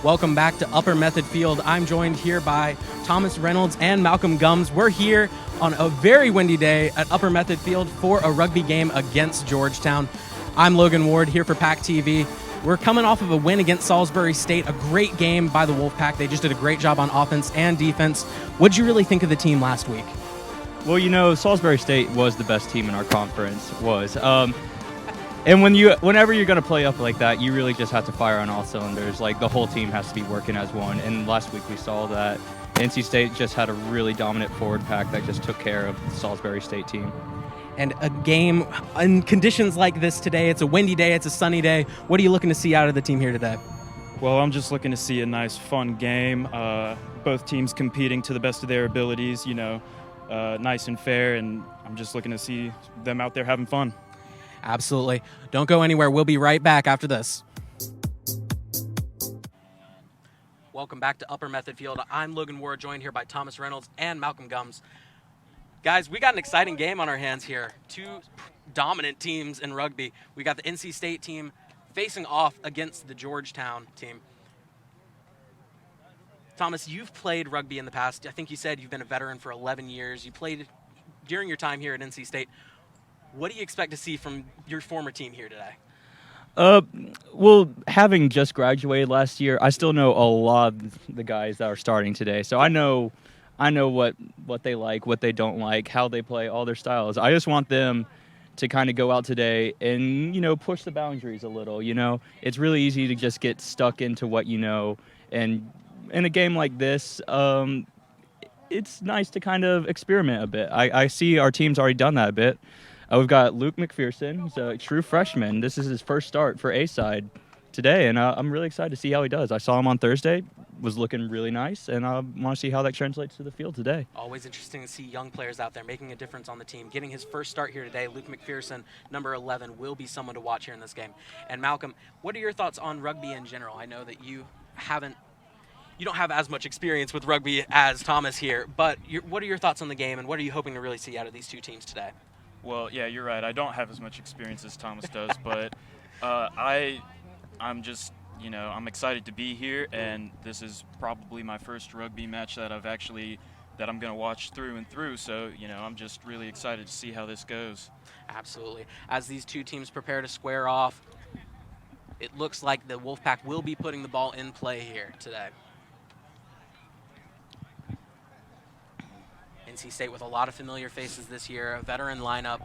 Welcome back to Upper Method Field. I'm joined here by Thomas Reynolds and Malcolm Gums. We're here on a very windy day at Upper Method Field for a rugby game against Georgetown. I'm Logan Ward here for PackTV. We're coming off of a win against Salisbury State, a great game by the Wolfpack. They just did a great job on offense and defense. What did you really think of the team last week? Well, you know, Salisbury State was the best team in our conference, and whenever you're going to play up like that, you really just have to fire on all cylinders. Like, the whole team has to be working as one. And last week we saw that NC State just had a really dominant forward pack that just took care of the Salisbury State team. And a game in conditions like this today, it's a windy day, it's a sunny day. What are you looking to see out of the team here today? Well, I'm just looking to see a nice, fun game. Both teams competing to the best of their abilities, nice and fair. And I'm just looking to see them out there having fun. Absolutely. Don't go anywhere. We'll be right back after this. Welcome back to Upper Method Field. I'm Logan Ward, joined here by Thomas Reynolds and Malcolm Gums. Guys, we got an exciting game on our hands here. Two dominant teams in rugby. We got the NC State team facing off against the Georgetown team. Thomas, you've played rugby in the past. I think you said you've been a veteran for 11 years. You played during your time here at NC State. What do you expect to see from your former team here today? Well, having just graduated last year, I still know a lot of the guys that are starting today. So I know what they like, what they don't like, how they play, all their styles. I just want them to kind of go out today and, push the boundaries a little. It's really easy to just get stuck into what you know. And in a game like this, it's nice to kind of experiment a bit. I see our team's already done that a bit. We've got Luke McPherson. He's a true freshman. This is his first start for A-side today, and I'm really excited to see how he does. I saw him on Thursday, was looking really nice, and I want to see how that translates to the field today. Always interesting to see young players out there making a difference on the team. Getting his first start here today, Luke McPherson, number 11, will be someone to watch here in this game. And Malcolm, what are your thoughts on rugby in general? I know that you don't have as much experience with rugby as Thomas here, but what are your thoughts on the game, and what are you hoping to really see out of these two teams today? Well, yeah, you're right. I don't have as much experience as Thomas does, but I'm just, I'm excited to be here, and this is probably my first rugby match that I'm going to watch through and through. So, I'm just really excited to see how this goes. Absolutely. As these two teams prepare to square off, it looks like the Wolfpack will be putting the ball in play here today. NC State with a lot of familiar faces this year, a veteran lineup.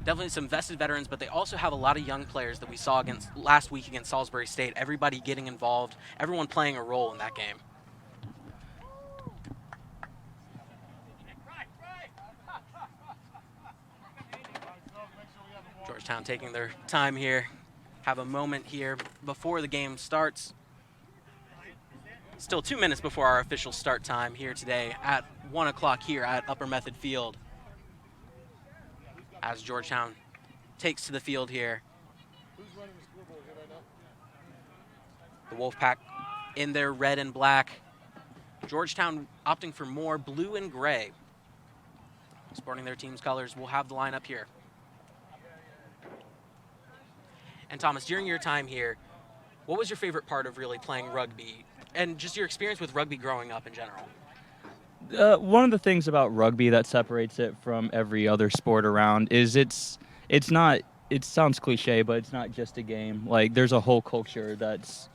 Definitely some vested veterans, but they also have a lot of young players that we saw last week against Salisbury State. Everybody getting involved, everyone playing a role in that game. Georgetown taking their time here, have a moment here before the game starts. Still 2 minutes before our official start time here today at 1 o'clock here at Upper Method Field. As Georgetown takes to the field here. The Wolfpack in their red and black. Georgetown opting for more blue and gray. Sporting their team's colors. We'll have the lineup here. And Thomas, during your time here, what was your favorite part of really playing rugby and just your experience with rugby growing up in general? One of the things about rugby that separates it from every other sport around is it's not, it sounds cliche, but it's not just a game. Like, there's a whole culture that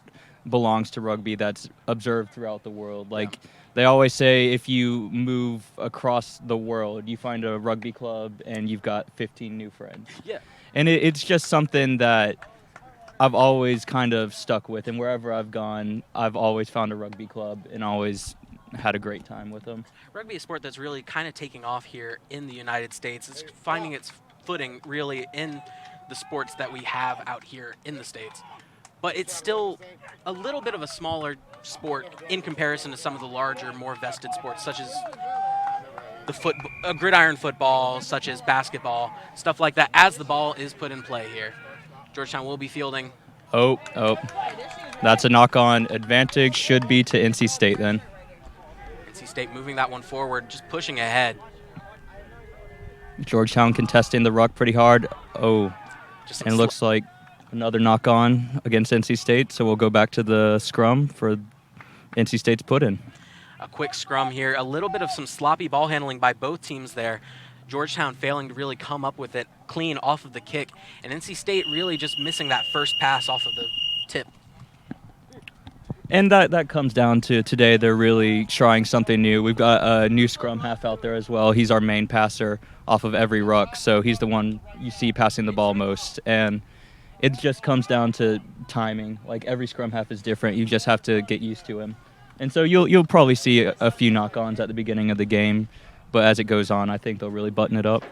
belongs to rugby that's observed throughout the world. Like, they always say if you move across the world, you find a rugby club and you've got 15 new friends. Yeah. And it's just something that I've always kind of stuck with, and wherever I've gone, I've always found a rugby club and always had a great time with them. Rugby is a sport that's really kind of taking off here in the United States. It's finding its footing really in the sports that we have out here in the States. But it's still a little bit of a smaller sport in comparison to some of the larger, more vested sports, such as the gridiron football, such as basketball, stuff like that, as the ball is put in play here. Georgetown will be fielding. Oh. That's a knock-on advantage. Should be to NC State then. NC State moving that one forward, just pushing ahead. Georgetown contesting the ruck pretty hard. Oh, and it looks like Another knock on against NC State, so we'll go back to the scrum for NC State's put-in. A quick scrum here. A little bit of some sloppy ball handling by both teams there. Georgetown failing to really come up with it clean off of the kick, and NC State really just missing that first pass off of the tip. And that comes down to today they're really trying something new. We've got a new scrum half out there as well. He's our main passer off of every ruck, so he's the one you see passing the ball most. And it just comes down to timing. Like, every scrum half is different. You just have to get used to him. And so you'll probably see a few knock-ons at the beginning of the game, but as it goes on, I think they'll really button it up.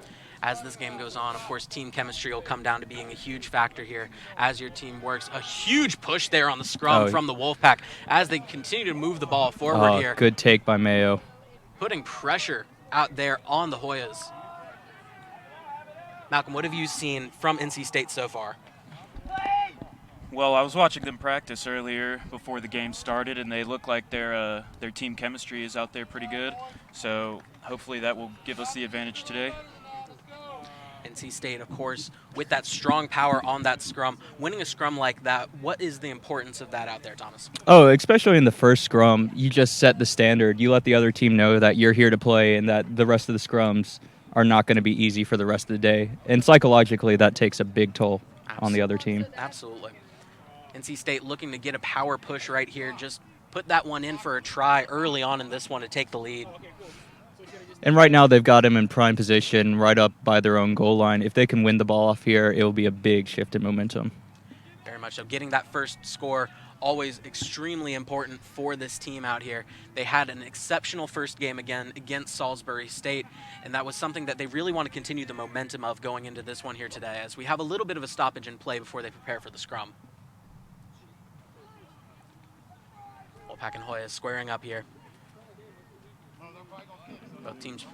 As this game goes on, of course, team chemistry will come down to being a huge factor here as your team works. A huge push there on the scrum from the Wolfpack as they continue to move the ball forward here. Good take by Mayo. Putting pressure out there on the Hoyas. Malcolm, what have you seen from NC State so far? Well, I was watching them practice earlier before the game started, and they look like their team chemistry is out there pretty good. So hopefully that will give us the advantage today. NC State, of course, with that strong power on that scrum, winning a scrum like that, what is the importance of that out there, Thomas? Oh, especially in the first scrum, you just set the standard. You let the other team know that you're here to play and that the rest of the scrums are not going to be easy for the rest of the day. And psychologically, that takes a big toll on the other team. Absolutely. NC State looking to get a power push right here. Just put that one in for a try early on in this one to take the lead. And right now they've got him in prime position right up by their own goal line. If they can win the ball off here, it will be a big shift in momentum. Very much so. Getting that first score, always extremely important for this team out here. They had an exceptional first game again against Salisbury State, and that was something that they really want to continue the momentum of going into this one here today, as we have a little bit of a stoppage in play before they prepare for the scrum. Wolfpack and Hoya squaring up here. Both teams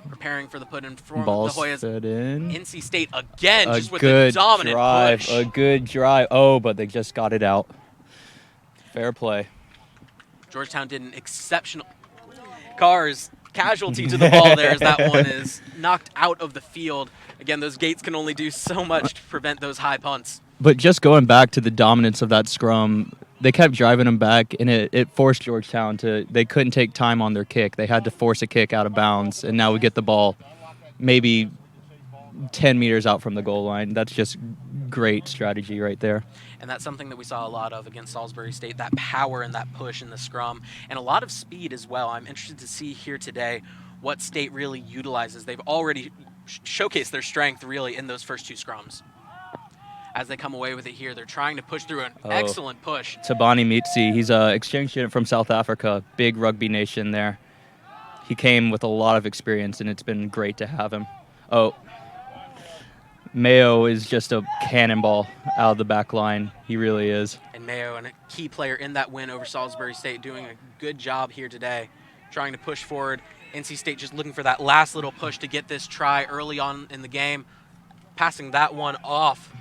preparing for the put-in for the Hoyas. Fed in. NC State again, just with a dominant push. A good drive. Oh, but they just got it out. Fair play. Georgetown did an exceptional casualty to the ball there as that one is knocked out of the field. Again, those gates can only do so much to prevent those high punts. But just going back to the dominance of that scrum, they kept driving them back, and it forced Georgetown they couldn't take time on their kick. They had to force a kick out of bounds, and now we get the ball maybe 10 meters out from the goal line. That's just great strategy right there. And that's something that we saw a lot of against Salisbury State, that power and that push in the scrum, and a lot of speed as well. I'm interested to see here today what State really utilizes. They've already showcased their strength really in those first two scrums. As they come away with it here, they're trying to push through an excellent push. Tabani Mitsi, he's an exchange student from South Africa, big rugby nation there. He came with a lot of experience, and it's been great to have him. Oh, Mayo is just a cannonball out of the back line. He really is. And Mayo, and a key player in that win over Salisbury State, doing a good job here today, trying to push forward. NC State just looking for that last little push to get this try early on in the game, passing that one off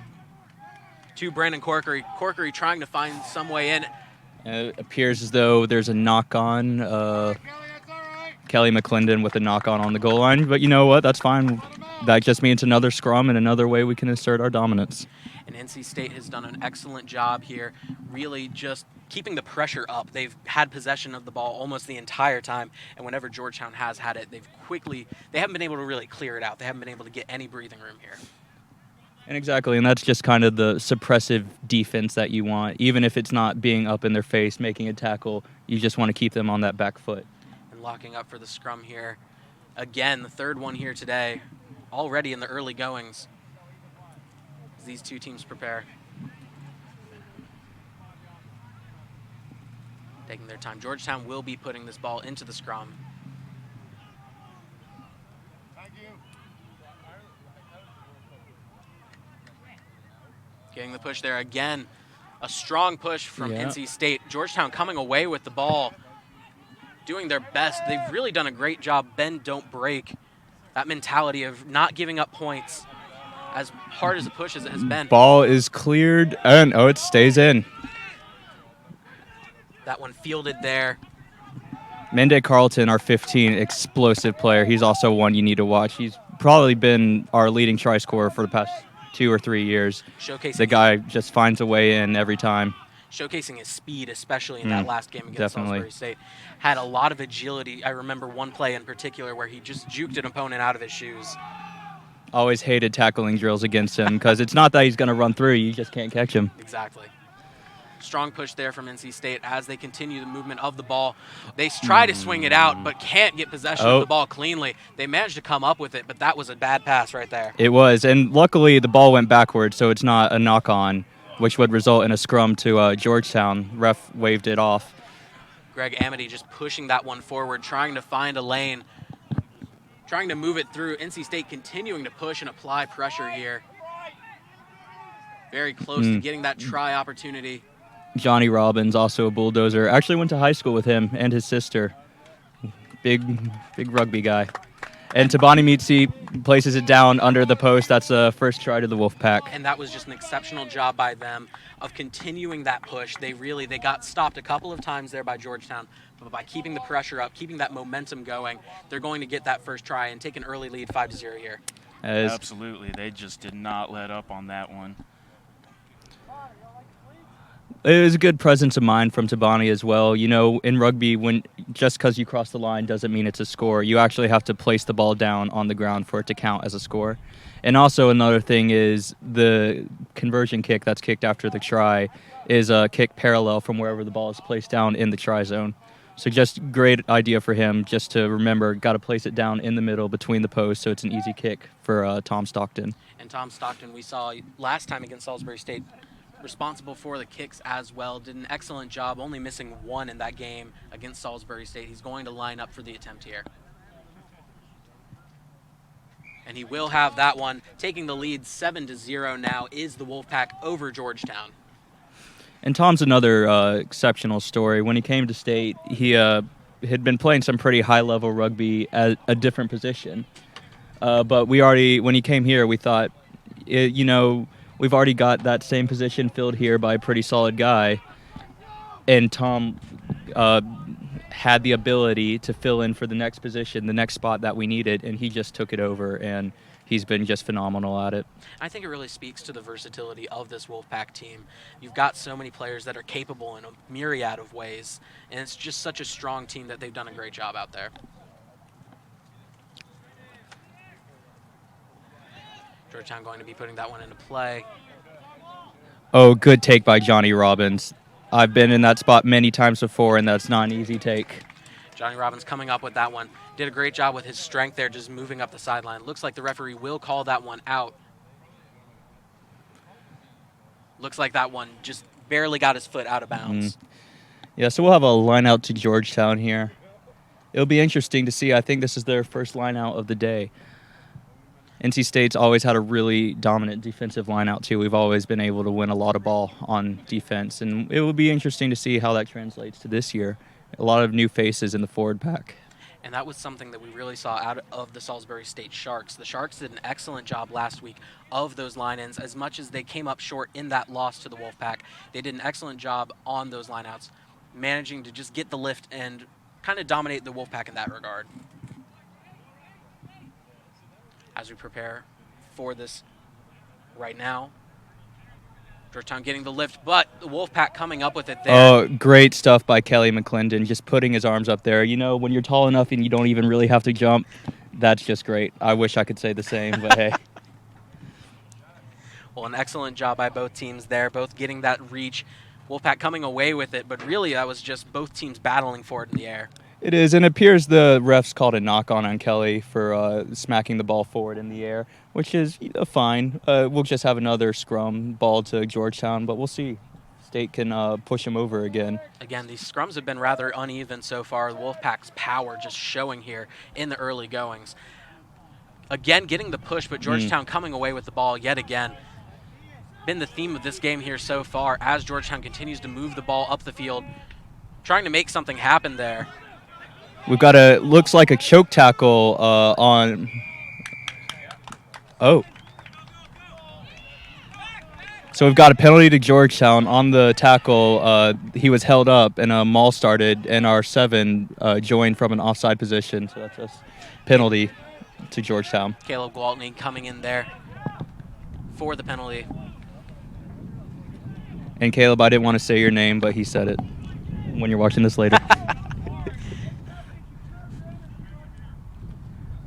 to Brandon Corkery. Corkery trying to find some way in. It appears as though there's a knock-on. Kelly McClendon with a knock-on on the goal line. But you know what? That's fine. That just means another scrum and another way we can assert our dominance. And NC State has done an excellent job here, really just keeping the pressure up. They've had possession of the ball almost the entire time, and whenever Georgetown has had it, they haven't been able to really clear it out. They haven't been able to get any breathing room here. And exactly, and that's just kind of the suppressive defense that you want. Even if it's not being up in their face, making a tackle, you just want to keep them on that back foot. And locking up for the scrum here. Again, the third one here today, already in the early goings, as these two teams prepare. Taking their time. Georgetown will be putting this ball into the scrum. Getting the push there again. A strong push from NC State. Georgetown coming away with the ball, doing their best. They've really done a great job. Bend, don't break. That mentality of not giving up points, as hard as a push as it has been. Ball is cleared, and it stays in. That one fielded there. Mende Carlton, our 15, explosive player. He's also one you need to watch. He's probably been our leading try scorer for the past 2 or 3 years. Showcasing The guy just finds a way in every time. Showcasing his speed, especially in that last game against Definitely. Salisbury State. Had a lot of agility. I remember one play in particular where he just juked an opponent out of his shoes. Always hated tackling drills against him because it's not that he's going to run through you, just can't catch him. Exactly. Strong push there from NC State as they continue the movement of the ball. They try to swing it out, but can't get possession of the ball cleanly. They managed to come up with it, but that was a bad pass right there. It was, and luckily the ball went backwards, so it's not a knock-on, which would result in a scrum to Georgetown. Ref waved it off. Greg Amity just pushing that one forward, trying to find a lane, trying to move it through. NC State continuing to push and apply pressure here. Very close to getting that try opportunity. Johnny Robbins, also a bulldozer. Actually went to high school with him and his sister. Big rugby guy. And Tabani Mitsi places it down under the post. That's the first try to the Wolfpack. And that was just an exceptional job by them of continuing that push. They got stopped a couple of times there by Georgetown, but by keeping the pressure up, keeping that momentum going, they're going to get that first try and take an early lead 5-0 here. Absolutely. They just did not let up on that one. It was a good presence of mind from Tabani as well. You know, in rugby, just because you cross the line doesn't mean it's a score. You actually have to place the ball down on the ground for it to count as a score. And also another thing is the conversion kick that's kicked after the try is a kick parallel from wherever the ball is placed down in the try zone. So just great idea for him just to remember, got to place it down in the middle between the posts so it's an easy kick for Tom Stockton. And Tom Stockton, we saw last time against Salisbury State, responsible for the kicks as well. Did an excellent job, only missing one in that game against Salisbury State. He's going to line up for the attempt here. And he will have that one. Taking the lead 7-0 now is the Wolfpack over Georgetown. And Tom's another exceptional story. When he came to state, he had been playing some pretty high-level rugby at a different position. But when he came here, we thought, we've already got that same position filled here by a pretty solid guy. And Tom had the ability to fill in for the next position, the next spot that we needed, and he just took it over, and he's been just phenomenal at it. I think it really speaks to the versatility of this Wolfpack team. You've got so many players that are capable in a myriad of ways, and it's just such a strong team that they've done a great job out there. Georgetown going to be putting that one into play. Oh, good take by Johnny Robbins. I've been in that spot many times before, and that's not an easy take. Johnny Robbins coming up with that one. Did a great job with his strength there, just moving up the sideline. Looks like the referee will call that one out. Looks like that one just barely got his foot out of bounds. Yeah, so we'll have a line out to Georgetown here. It'll be interesting to see. I think this is their first line out of the day. NC State's always had a really dominant defensive line out, too. We've always been able to win a lot of ball on defense, and it will be interesting to see how that translates to this year. A lot of new faces in the forward pack. And that was something that we really saw out of the Salisbury State Sharks. The Sharks did an excellent job last week of those line-ins. As much as they came up short in that loss to the Wolfpack, they did an excellent job on those line-outs, managing to just get the lift and kind of dominate the Wolfpack in that regard. As we prepare for this right now, Georgetown getting the lift, but the Wolfpack coming up with it there. Oh, great stuff by Kelly McClendon, just putting his arms up there. You know, when you're tall enough and you don't even really have to jump, that's just great. I wish I could say the same, but hey. Well, an excellent job by both teams there, both getting that reach. Wolfpack coming away with it, but really that was just both teams battling for it in the air. It is, and it appears the refs called a knock-on Kelly for smacking the ball forward in the air, which is fine. We'll just have another scrum ball to Georgetown, but we'll see. State can push him over again. Again, these scrums have been rather uneven so far. The Wolfpack's power just showing here in the early goings. Again, getting the push, but Georgetown coming away with the ball yet again. Been the theme of this game here so far as Georgetown continues to move the ball up the field, trying to make something happen there. We've got looks like a choke tackle on. Oh. So we've got a penalty to Georgetown on the tackle. He was held up and a maul started, and our 7 joined from an offside position. So that's a penalty to Georgetown. Caleb Gwaltney coming in there for the penalty. And Caleb, I didn't want to say your name, but he said it when you're watching this later.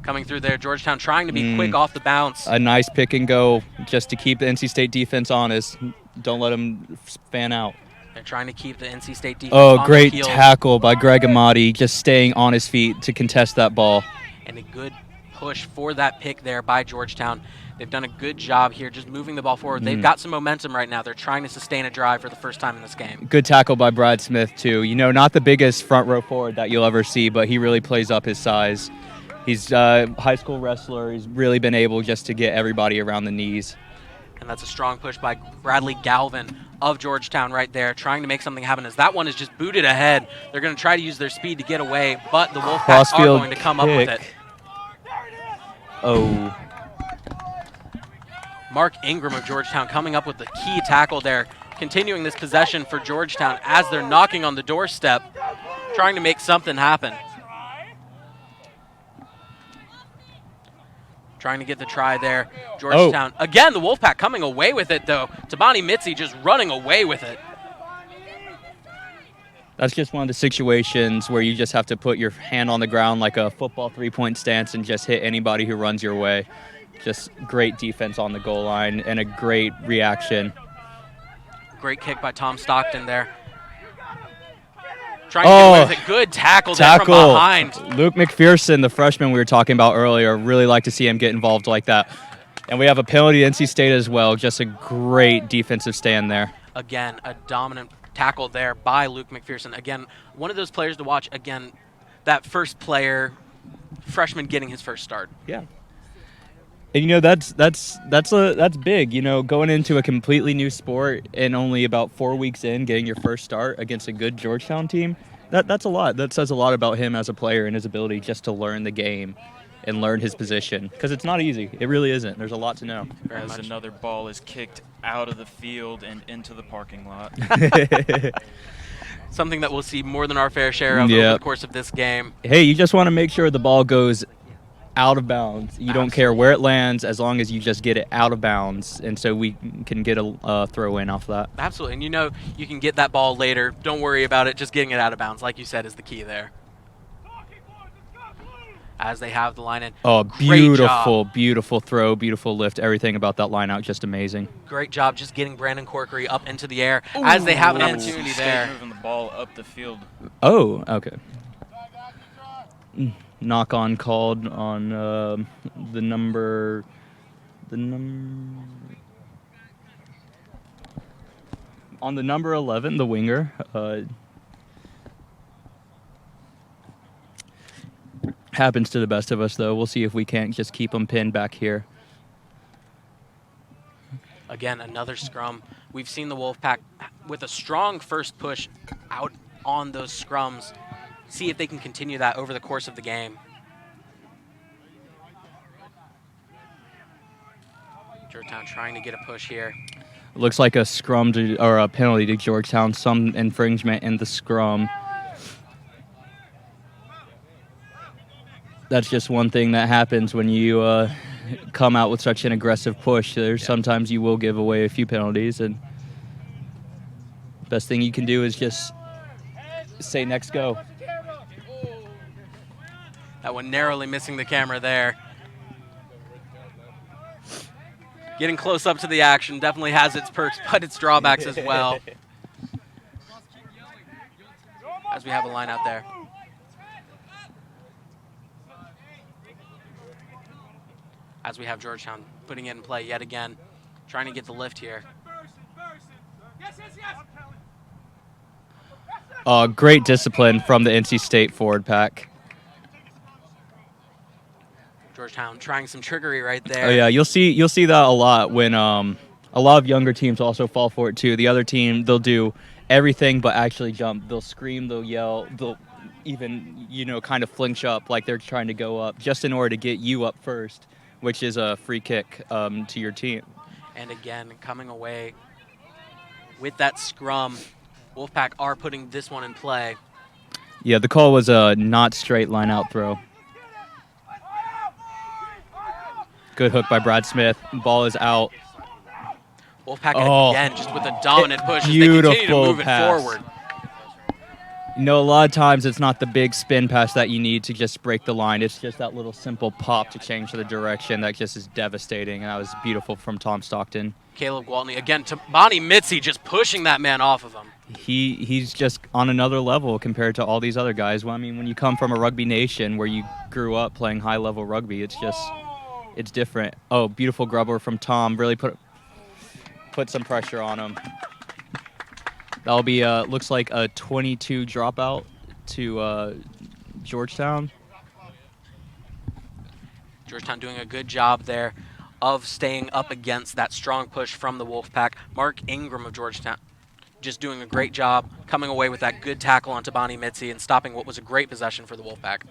Coming through there, Georgetown trying to be quick off the bounce. A nice pick and go just to keep the NC State defense honest. Don't let them fan out. They're trying to keep the NC State defense Oh, on great the heels. tackle by Greg Amati, just staying on his feet to contest that ball. And a good push for that pick there by Georgetown. They've done a good job here just moving the ball forward. They've got some momentum right now. They're trying to sustain a drive for the first time in this game. Good tackle by Brad Smith, too. You know, not the biggest front row forward that you'll ever see, but he really plays up his size. He's a high school wrestler. He's really been able just to get everybody around the knees. And that's a strong push by Bradley Galvin of Georgetown right there, trying to make something happen as that one is just booted ahead. They're going to try to use their speed to get away, but the Wolfpack are going to come up with it. Oh. Mark Ingram of Georgetown coming up with the key tackle there, continuing this possession for Georgetown as they're knocking on the doorstep, trying to make something happen. Trying to get the try there. Georgetown. Oh. Again, the Wolfpack coming away with it, though. Tabani Mitzi just running away with it. That's just one of the situations where you just have to put your hand on the ground like a football three-point stance and just hit anybody who runs your way. Just great defense on the goal line and a great reaction. Great kick by Tom Stockton there. Trying to get away with a good tackle there from behind. Luke McPherson, the freshman we were talking about earlier, really like to see him get involved like that. And we have a penalty to NC State as well. Just a great defensive stand there. Again, a dominant tackle there by Luke McPherson. Again, one of those players to watch. Again, that first player, freshman getting his first start. Yeah. And, you know, that's big, you know, going into a completely new sport and only about 4 weeks in getting your first start against a good Georgetown team. That's a lot. That says a lot about him as a player and his ability just to learn the game and learn his position, because it's not easy. It really isn't. There's a lot to know. As another ball is kicked out of the field and into the parking lot. Something that we'll see more than our fair share of over the course of this game. Hey, you just want to make sure the ball goes out of bounds. You don't care where it lands as long as you just get it out of bounds, and so we can get a throw in off that. Absolutely, and you know you can get that ball later. Don't worry about it. Just getting it out of bounds, like you said, is the key there. As they have the line in. Oh, beautiful throw, beautiful lift. Everything about that line out just amazing. Great job just getting Brandon Corkery up into the air as they have an opportunity there. Moving the ball up the field. Oh, okay. Knock on called on the number on the number 11, the winger. Happens to the best of us, though. We'll see if we can't just keep them pinned back here. Again, another scrum. We've seen the Wolfpack with a strong first push out on those scrums. See if they can continue that over the course of the game. Georgetown trying to get a push here. Looks like a scrum or a penalty to Georgetown. Some infringement in the scrum. That's just one thing that happens when you come out with such an aggressive push. Sometimes you will give away a few penalties, and best thing you can do is just say next go. That one narrowly missing the camera there. Getting close up to the action definitely has its perks, but its drawbacks as well. As we have a line out there. As we have Georgetown putting it in play yet again, trying to get the lift here. Great discipline from the NC State forward pack. Georgetown trying some trickery right there. Oh yeah, you'll see that a lot when a lot of younger teams also fall for it too. The other team, they'll do everything but actually jump. They'll scream, they'll yell, they'll even, you know, kind of flinch up like they're trying to go up just in order to get you up first, which is a free kick to your team. And again, coming away with that scrum, Wolfpack are putting this one in play. Yeah, the call was a not straight line out throw. Good hook by Brad Smith. Ball is out. Wolfpack Oh, again just with a dominant push as they continue to beautiful move it pass. forward. You know, a lot of times it's not the big spin pass that you need to just break the line. It's just that little simple pop to change the direction that just is devastating. And that was beautiful from Tom Stockton. Caleb Gwaltney again to Bonnie Mitzi just pushing that man off of him. He's just on another level compared to all these other guys. Well, I mean, when you come from a rugby nation where you grew up playing high-level rugby, it's different. Oh, beautiful grubber from Tom. Really put some pressure on him. That'll be looks like a 22 dropout to Georgetown. Georgetown doing a good job there of staying up against that strong push from the Wolfpack. Mark Ingram of Georgetown just doing a great job coming away with that good tackle onto Bonnie Mitzi and stopping what was a great possession for the Wolfpack.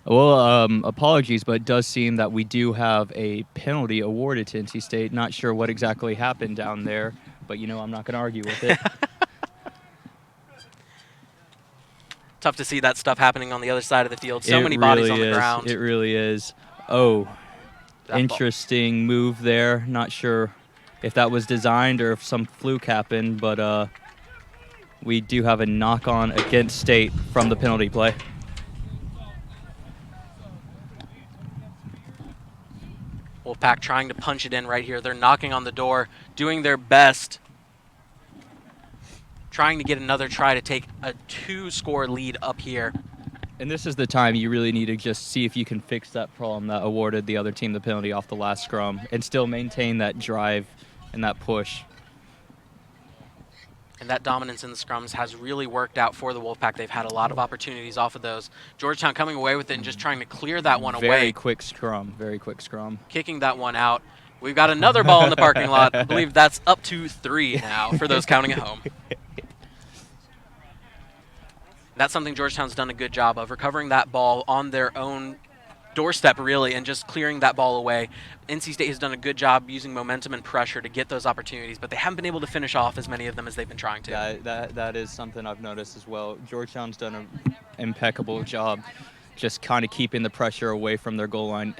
Well, apologies, but it does seem that we do have a penalty awarded to NC State. Not sure what exactly happened down there, but, you know, I'm not going to argue with it. Tough to see that stuff happening on the other side of the field. So many bodies on the ground. It really is. Oh, That interesting move there. Not sure if that was designed or if some fluke happened, but we do have a knock-on against State from the penalty play. Wolfpack trying to punch it in right here. They're knocking on the door, doing their best, trying to get another try to take a 2-score lead up here. And this is the time you really need to just see if you can fix that problem that awarded the other team the penalty off the last scrum and still maintain that drive and that push. And that dominance in the scrums has really worked out for the Wolfpack. They've had a lot of opportunities off of those. Georgetown coming away with it and just trying to clear that one away. Very quick scrum, very quick scrum. Kicking that one out. We've got another ball in the parking lot. I believe that's up to 3 now for those counting at home. That's something Georgetown's done a good job of, recovering that ball on their own doorstep, really, and just clearing that ball away. NC State has done a good job using momentum and pressure to get those opportunities, but they haven't been able to finish off as many of them as they've been trying to. Yeah, that is something I've noticed as well. Georgetown's done an impeccable job just kind of keeping the pressure away from their goal line,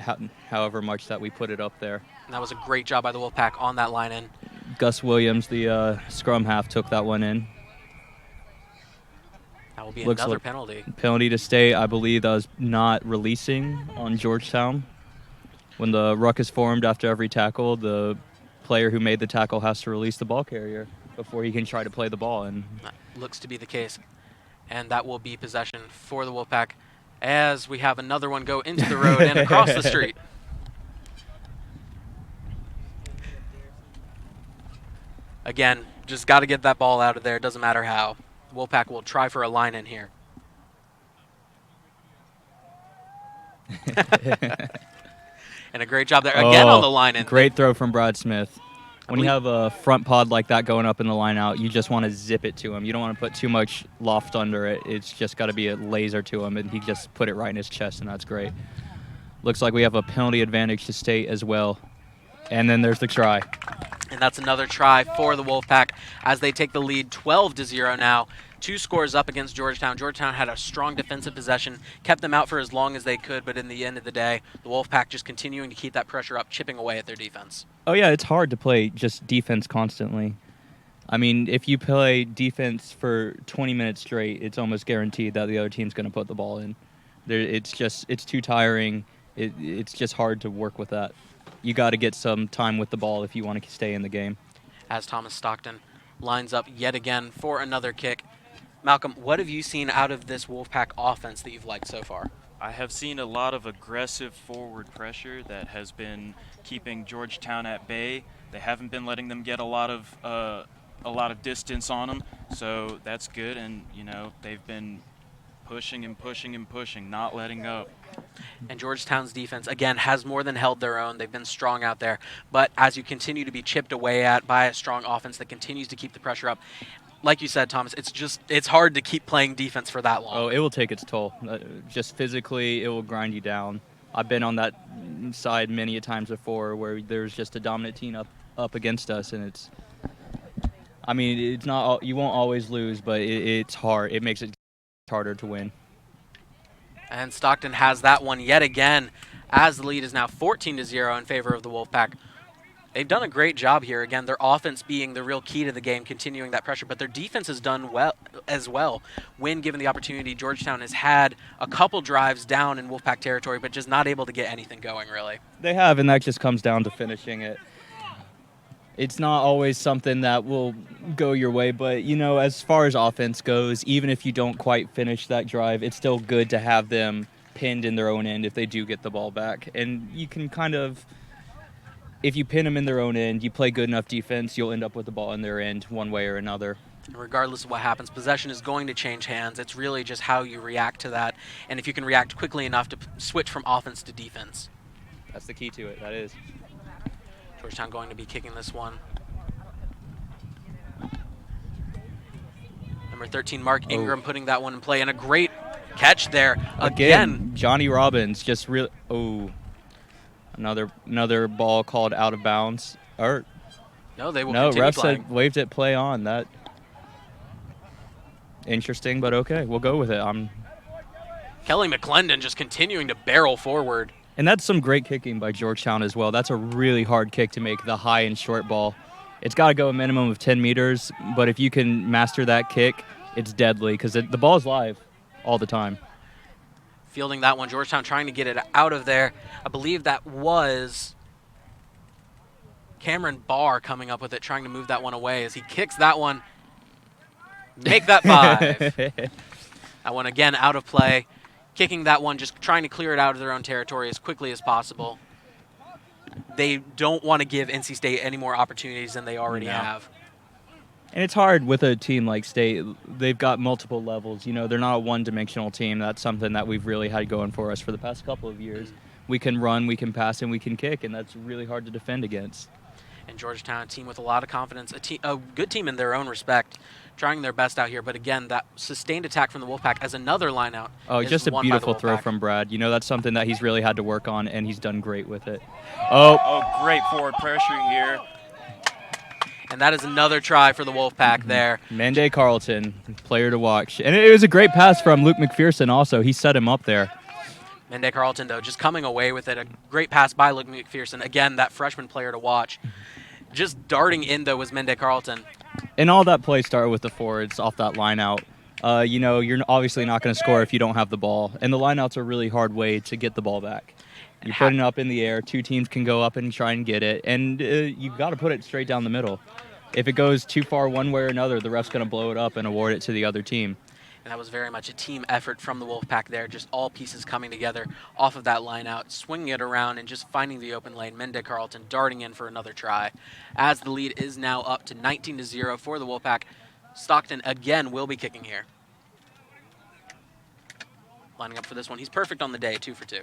however much that we put it up there. And that was a great job by the Wolfpack on that line in. Gus Williams, the scrum half, took that one in. That will be Looks another like penalty. Penalty to State. I believe that was not releasing on Georgetown. When the ruck is formed after every tackle, the player who made the tackle has to release the ball carrier before he can try to play the ball. And That looks to be the case. And that will be possession for the Wolfpack as we have another one go into the road and across the street. Again, just got to get that ball out of there. Doesn't matter how. Wolfpack will try for a line in here. And a great job there again on the line in. Great throw from Brad Smith. When you have a front pod like that going up in the line out, you just want to zip it to him. You don't want to put too much loft under it. It's just got to be a laser to him, and he just put it right in his chest, and that's great. Looks like we have a penalty advantage to State as well. And then there's the try. And that's another try for the Wolfpack as they take the lead 12-0 now. 2 scores up against Georgetown. Georgetown had a strong defensive possession, kept them out for as long as they could, but in the end of the day, the Wolfpack just continuing to keep that pressure up, chipping away at their defense. Oh, yeah, it's hard to play just defense constantly. I mean, if you play defense for 20 minutes straight, it's almost guaranteed that the other team's going to put the ball in. It's too tiring. It's just hard to work with that. You got to get some time with the ball if you want to stay in the game. As Thomas Stockton lines up yet again for another kick. Malcolm, what have you seen out of this Wolfpack offense that you've liked so far? I have seen a lot of aggressive forward pressure that has been keeping Georgetown at bay. They haven't been letting them get a lot of distance on them, so that's good. And you know, they've been pushing and pushing and pushing, not letting up. And Georgetown's defense, again, has more than held their own. They've been strong out there. But as you continue to be chipped away at by a strong offense that continues to keep the pressure up, like you said, Thomas, it's hard to keep playing defense for that long. Oh, it will take its toll. Just physically, it will grind you down. I've been on that side many a times before where there's just a dominant team up against us, and I mean, it's not, you won't always lose, but it's hard. It makes it harder to win. And Stockton has that one yet again as the lead is now 14-0 in favor of the Wolfpack. They've done a great job here. Again, their offense being the real key to the game, continuing that pressure, but their defense has done well as well. When given the opportunity, Georgetown has had a couple drives down in Wolfpack territory, but just not able to get anything going, really. They have, and that just comes down to finishing it. It's not always something that will go your way, but, you know, as far as offense goes, even if you don't quite finish that drive, it's still good to have them pinned in their own end if they do get the ball back. And you can kind of, if you pin them in their own end, you play good enough defense, you'll end up with the ball in their end one way or another. Regardless of what happens, possession is going to change hands. It's really just how you react to that, and if you can react quickly enough to switch from offense to defense. That's the key to it, that is. Georgetown going to be kicking this one. Number 13, Mark Ingram, putting that one in play, and a great catch there. Again. Johnny Robbins just really, another ball called out of bounds. No, they will continue refs playing. had waved it play on. That interesting, but okay, we'll go with it. Kelly McClendon just continuing to barrel forward. And that's some great kicking by Georgetown as well. That's a really hard kick to make the high and short ball. It's got to go a minimum of 10 meters, but if you can master that kick, it's deadly because the ball's live all the time. Fielding that one, Georgetown trying to get it out of there. I believe that was Cameron Barr coming up with it, trying to move that one away as he kicks that one. Make that 5. That one again out of play. Kicking that one, just trying to clear it out of their own territory as quickly as possible. They don't want to give NC State any more opportunities than they already have. And it's hard with a team like State. They've got multiple levels. You know, they're not a one-dimensional team. That's something that we've really had going for us for the past couple of years. We can run, we can pass, and we can kick, and that's really hard to defend against. And Georgetown, a team with a lot of confidence, a good team in their own respect, trying their best out here. But again, that sustained attack from the Wolfpack as another line out. Oh, just a beautiful throw from Brad. You know, that's something that he's really had to work on, and he's done great with it. Great forward pressure here. And that is another try for the Wolfpack there. Mende Carlton, player to watch. And it was a great pass from Luke McPherson also. He set him up there. Mende Carlton, though, just coming away with it. A great pass by Luke McPherson. Again, that freshman player to watch. Just darting in, though, was Mende Carlton. And all that play started with the forwards off that line out. You know, you're obviously not going to score if you don't have the ball. And the line out's a really hard way to get the ball back. You're putting it up in the air. Two teams can go up and try and get it. And you've got to put it straight down the middle. If it goes too far one way or another, the ref's going to blow it up and award it to the other team. And that was very much a team effort from the Wolfpack there, just all pieces coming together off of that line out, swinging it around and just finding the open lane. Mende Carlton darting in for another try. As the lead is now up to 19-0 for the Wolfpack, Stockton again will be kicking here. Lining up for this one. He's perfect on the day, 2 for 2.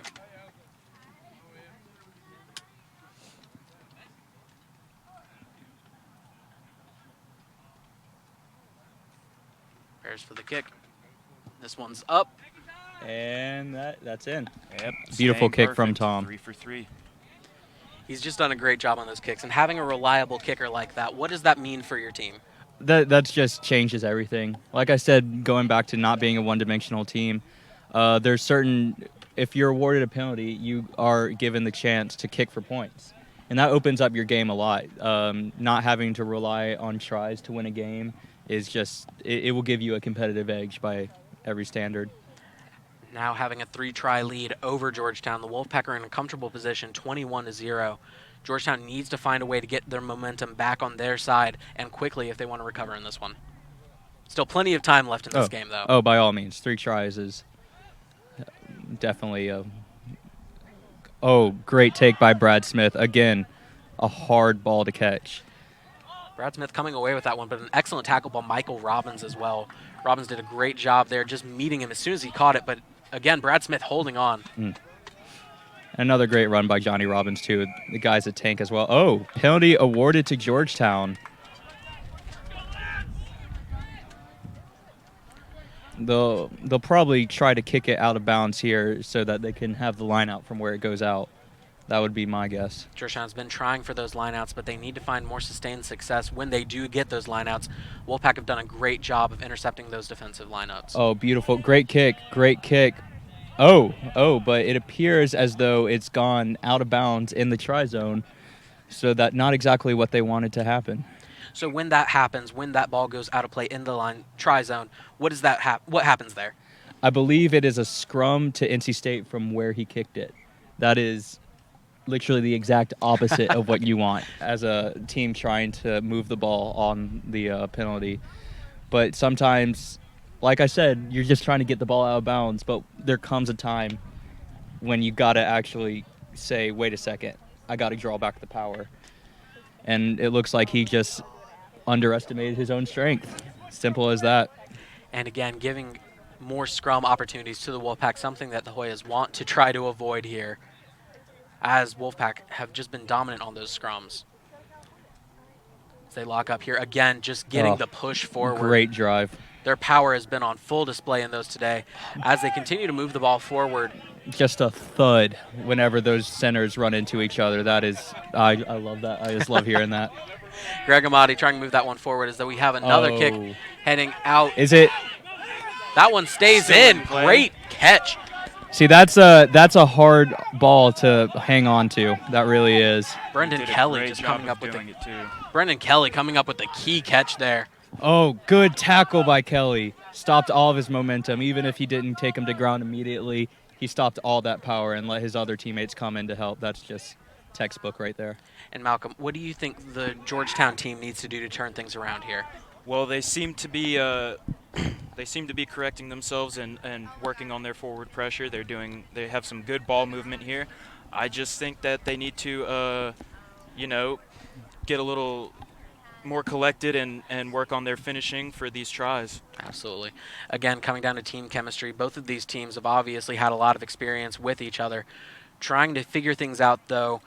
Prepares for the kick. This one's up. And that's in. Yep. Beautiful kick from Tom. 3 for 3. He's just done a great job on those kicks. And having a reliable kicker like that, what does that mean for your team? That just changes everything. Like I said, going back to not being a one-dimensional team, there's certain, if you're awarded a penalty, you are given the chance to kick for points. And that opens up your game a lot. Not having to rely on tries to win a game is just, it will give you a competitive edge by every standard. Now having a 3-try lead over Georgetown, the Wolfpack are in a comfortable position, 21-0. Georgetown needs to find a way to get their momentum back on their side and quickly if they want to recover in this one. Still plenty of time left in this game, though. Oh, by all means. 3 tries is definitely a... Oh, great take by Brad Smith. Again, a hard ball to catch. Brad Smith coming away with that one, but an excellent tackle by Michael Robbins as well. Robbins did a great job there just meeting him as soon as he caught it, but again, Brad Smith holding on. Another great run by Johnny Robbins, too. The guy's a tank as well. Oh, penalty awarded to Georgetown. They'll probably try to kick it out of bounds here so that they can have the line out from where it goes out. That would be my guess. Georgetown's been trying for those lineouts, but they need to find more sustained success when they do get those lineouts. Wolfpack have done a great job of intercepting those defensive lineouts. Oh, beautiful. Great kick. Great kick. Oh, but it appears as though it's gone out of bounds in the try zone. So that not exactly what they wanted to happen. So when that happens, when that ball goes out of play in the line try zone, what happens there? I believe it is a scrum to NC State from where he kicked it. That is literally the exact opposite of what you want as a team trying to move the ball on the penalty. But sometimes, like I said, you're just trying to get the ball out of bounds, but there comes a time when you got to actually say, wait a second, I got to draw back the power. And it looks like he just underestimated his own strength. Simple as that. And again, giving more scrum opportunities to the Wolfpack, something that the Hoyas want to try to avoid here, as Wolfpack have just been dominant on those scrums. As they lock up here, again, just getting the push forward. Great drive. Their power has been on full display in those today. As they continue to move the ball forward. Just a thud whenever those centers run into each other. That is, I love that. I just love hearing that. Greg Amati trying to move that one forward as though we have another kick heading out. Is it? That one stays in. Great catch. See, that's a hard ball to hang on to. That really is. Brendan Kelly just coming up with Brendan Kelly coming up with the key catch there. Oh, good tackle by Kelly. Stopped all of his momentum. Even if he didn't take him to ground immediately, he stopped all that power and let his other teammates come in to help. That's just textbook right there. And Malcolm, what do you think the Georgetown team needs to do to turn things around here? Well, they seem to be correcting themselves and working on their forward pressure. They have some good ball movement here. I just think that they need to get a little more collected and work on their finishing for these tries. Absolutely. Again, coming down to team chemistry, both of these teams have obviously had a lot of experience with each other. Trying to figure things out, though,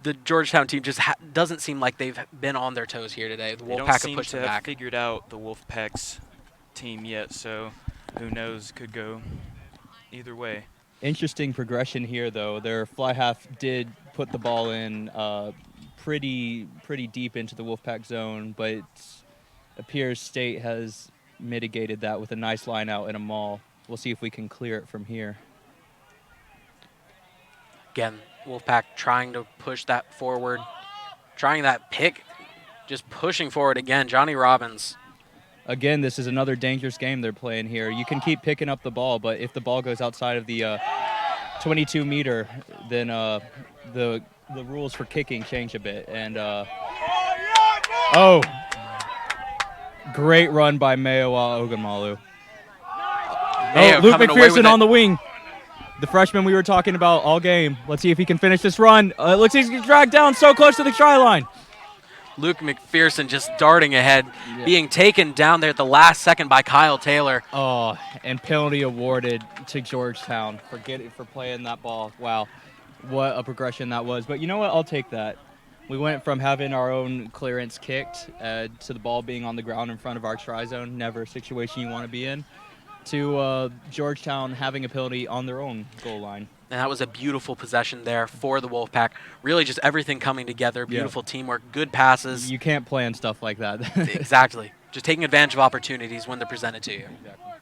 the Georgetown team just doesn't seem like they've been on their toes here today. The Wolfpack have pushed them back. They don't seem to have figured out the Wolfpack's team yet, so who knows, could go either way. Interesting progression here, though. Their fly half did put the ball in pretty deep into the Wolfpack zone, but it appears State has mitigated that with a nice line out and a maul. We'll see if we can clear it from here. Again, Wolfpack trying to push that forward, trying that pick, just pushing forward again. Johnny Robbins. Again, this is another dangerous game they're playing here. You can keep picking up the ball, but if the ball goes outside of the 22-meter, then the rules for kicking change a bit. And great run by Mayowa Ogamalu. Luke McPherson on the wing. The freshman we were talking about all game. Let's see if he can finish this run. It looks like he's dragged down so close to the try line. Luke McPherson just darting ahead, being taken down there at the last second by Kyle Taylor. Oh, and penalty awarded to Georgetown for playing that ball. Wow, what a progression that was. But you know what? I'll take that. We went from having our own clearance kicked to the ball being on the ground in front of our try zone, never a situation you want to be in, to Georgetown having a penalty on their own goal line. And that was a beautiful possession there for the Wolfpack. Really just everything coming together, beautiful teamwork, good passes. You can't plan stuff like that. Exactly. Just taking advantage of opportunities when they're presented to you. Exactly.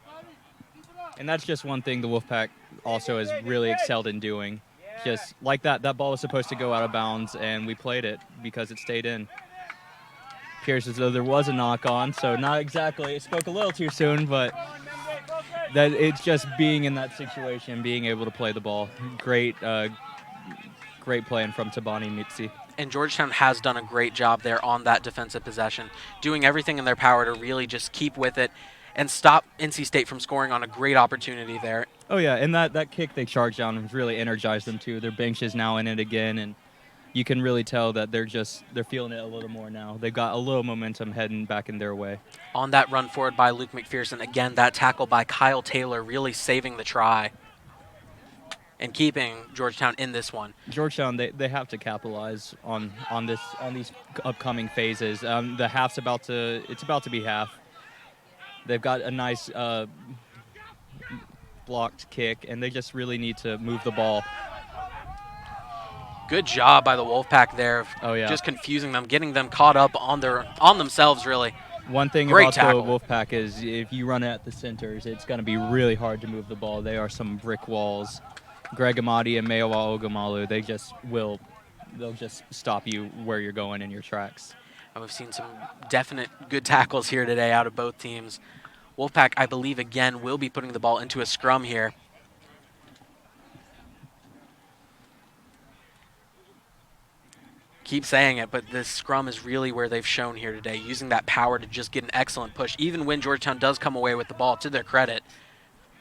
And that's just one thing the Wolfpack also has really excelled in doing. Just like that ball was supposed to go out of bounds, and we played it because it stayed in. Appears as though there was a knock on, so not exactly. It spoke a little too soon, but that it's just being in that situation, being able to play the ball. Great playing from Tabani Mitzi. And Georgetown has done a great job there on that defensive possession, doing everything in their power to really just keep with it and stop NC State from scoring on a great opportunity there. Oh, yeah, and that kick they charged down has really energized them, too. Their bench is now in it again, and you can really tell that they're feeling it a little more now. They've got a little momentum heading back in their way. On that run forward by Luke McPherson, again, that tackle by Kyle Taylor really saving the try and keeping Georgetown in this one. Georgetown, they have to capitalize on these upcoming phases. The half's about to be half. They've got a nice blocked kick, and they just really need to move the ball. Good job by the Wolfpack there. Oh, yeah. Just confusing them, getting them caught up on themselves, really. One thing Great about tackle. the Wolfpack is if you run it at the centers, it's going to be really hard to move the ball. They are some brick walls. Greg Amati and Mayowa Ogamalu, they just will they'll just stop you where you're going in your tracks. And we've seen some definite good tackles here today out of both teams. Wolfpack, I believe, again, will be putting the ball into a scrum here. Keep saying it, but this scrum is really where they've shown here today, using that power to just get an excellent push. Even when Georgetown does come away with the ball, to their credit,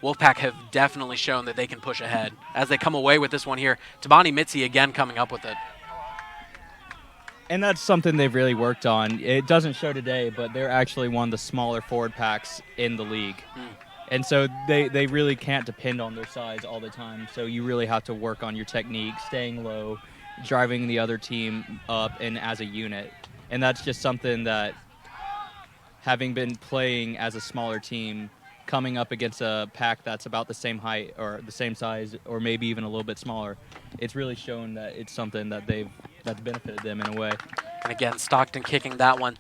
Wolfpack have definitely shown that they can push ahead. As they come away with this one here, Tabani Mitzi again coming up with it. And that's something they've really worked on. It doesn't show today, but they're actually one of the smaller forward packs in the league. And so they really can't depend on their size all the time. So you really have to work on your technique, staying low, driving the other team up and as a unit. And that's just something that, having been playing as a smaller team, coming up against a pack that's about the same height or the same size or maybe even a little bit smaller, it's really shown that it's something that that's benefited them in a way. And again, Stockton kicking that one.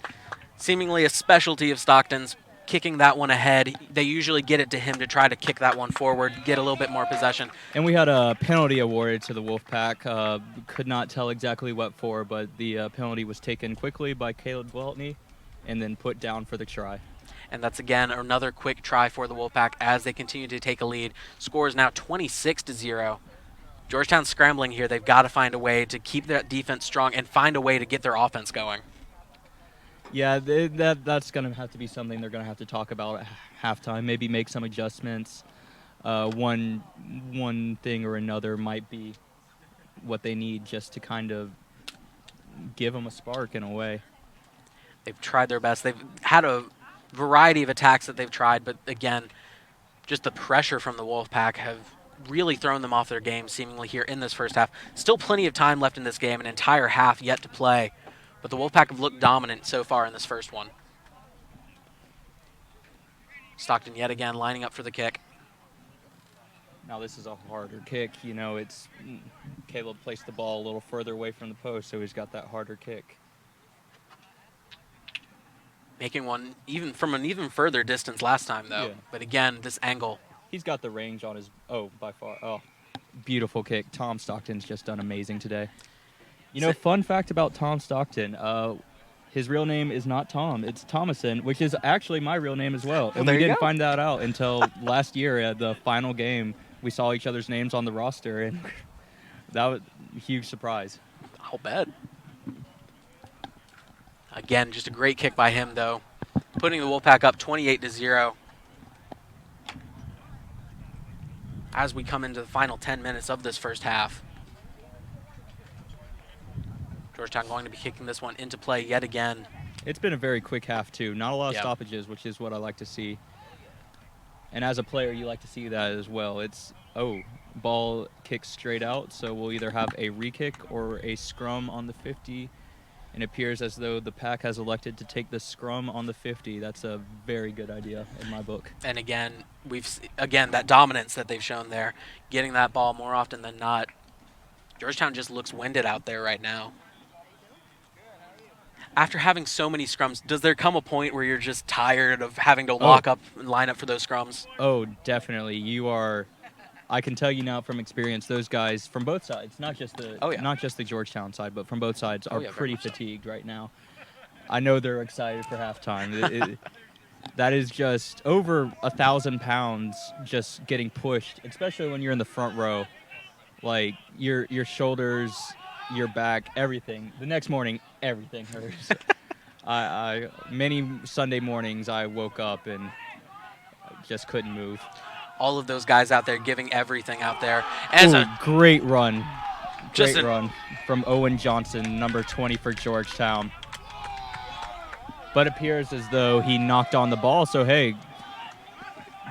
Seemingly a specialty of Stockton's, kicking that one ahead. They usually get it to him to try to kick that one forward, get a little bit more possession. And we had a penalty awarded to the Wolfpack. Could not tell exactly what for, but the penalty was taken quickly by Caleb Weltney and then put down for the try. And that's, again, another quick try for the Wolfpack as they continue to take a lead. Score is now 26-0. Georgetown's scrambling here. They've got to find a way to keep that defense strong and find a way to get their offense going. Yeah, that's going to have to be something they're going to have to talk about at halftime. Maybe make some adjustments. One thing or another might be what they need just to kind of give them a spark in a way. They've tried their best. They've had a variety of attacks that they've tried, but again, just the pressure from the Wolfpack have really thrown them off their game seemingly here in this first half. Still plenty of time left in this game, an entire half yet to play, but the Wolfpack have looked dominant so far in this first one. Stockton yet again lining up for the kick. Now this is a harder kick. You know, it's Caleb placed the ball a little further away from the post, so he's got that harder kick. Making one even from an even further distance last time, though. Yeah. But again, this angle. He's got the range on his, by far. Oh, beautiful kick. Tom Stockton's just done amazing today. You know, fun fact about Tom Stockton, his real name is not Tom, it's Thomason, which is actually my real name as well. And we didn't find that out until last year at the final game. We saw each other's names on the roster, and that was a huge surprise. I'll bet. Again, just a great kick by him, though, putting the Wolfpack up 28-0. As we come into the final 10 minutes of this first half. Georgetown going to be kicking this one into play yet again. It's been a very quick half, too. Not a lot of stoppages, which is what I like to see. And as a player, you like to see that as well. It's, ball kicks straight out, so we'll either have a re-kick or a scrum on the 50. And it appears as though the pack has elected to take the scrum on the 50. That's a very good idea in my book. And again, that dominance that they've shown there, getting that ball more often than not. Georgetown just looks winded out there right now. After having so many scrums, does there come a point where you're just tired of having to lock up and line up for those scrums? Oh, definitely. You are. I can tell you now from experience, those guys from both sides, not just the Georgetown side, but from both sides, are pretty fatigued right now. I know they're excited for halftime. That is just over 1,000 pounds just getting pushed, especially when you're in the front row. Like your shoulders, your back, everything. The next morning, everything hurts. Many Sunday mornings I woke up and just couldn't move. All of those guys out there giving everything out there. And great run. Great run from Owen Johnson, number 20 for Georgetown. But it appears as though he knocked on the ball, so hey,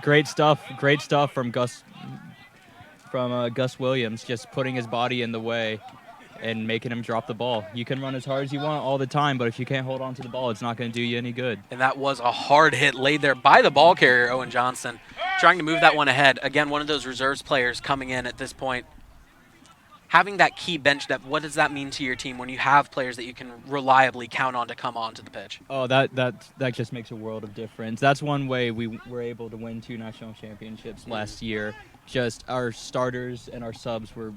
great stuff from Gus Williams, just putting his body in the way and making him drop the ball. You can run as hard as you want all the time, but if you can't hold on to the ball, it's not going to do you any good. And that was a hard hit laid there by the ball carrier, Owen Johnson, trying to move that one ahead. Again, one of those reserves players coming in at this point. having that key bench depth, what does that mean to your team when you have players that you can reliably count on to come onto the pitch? Oh, that just makes a world of difference. That's one way we were able to win 2 national championships last year. Just our starters and our subs were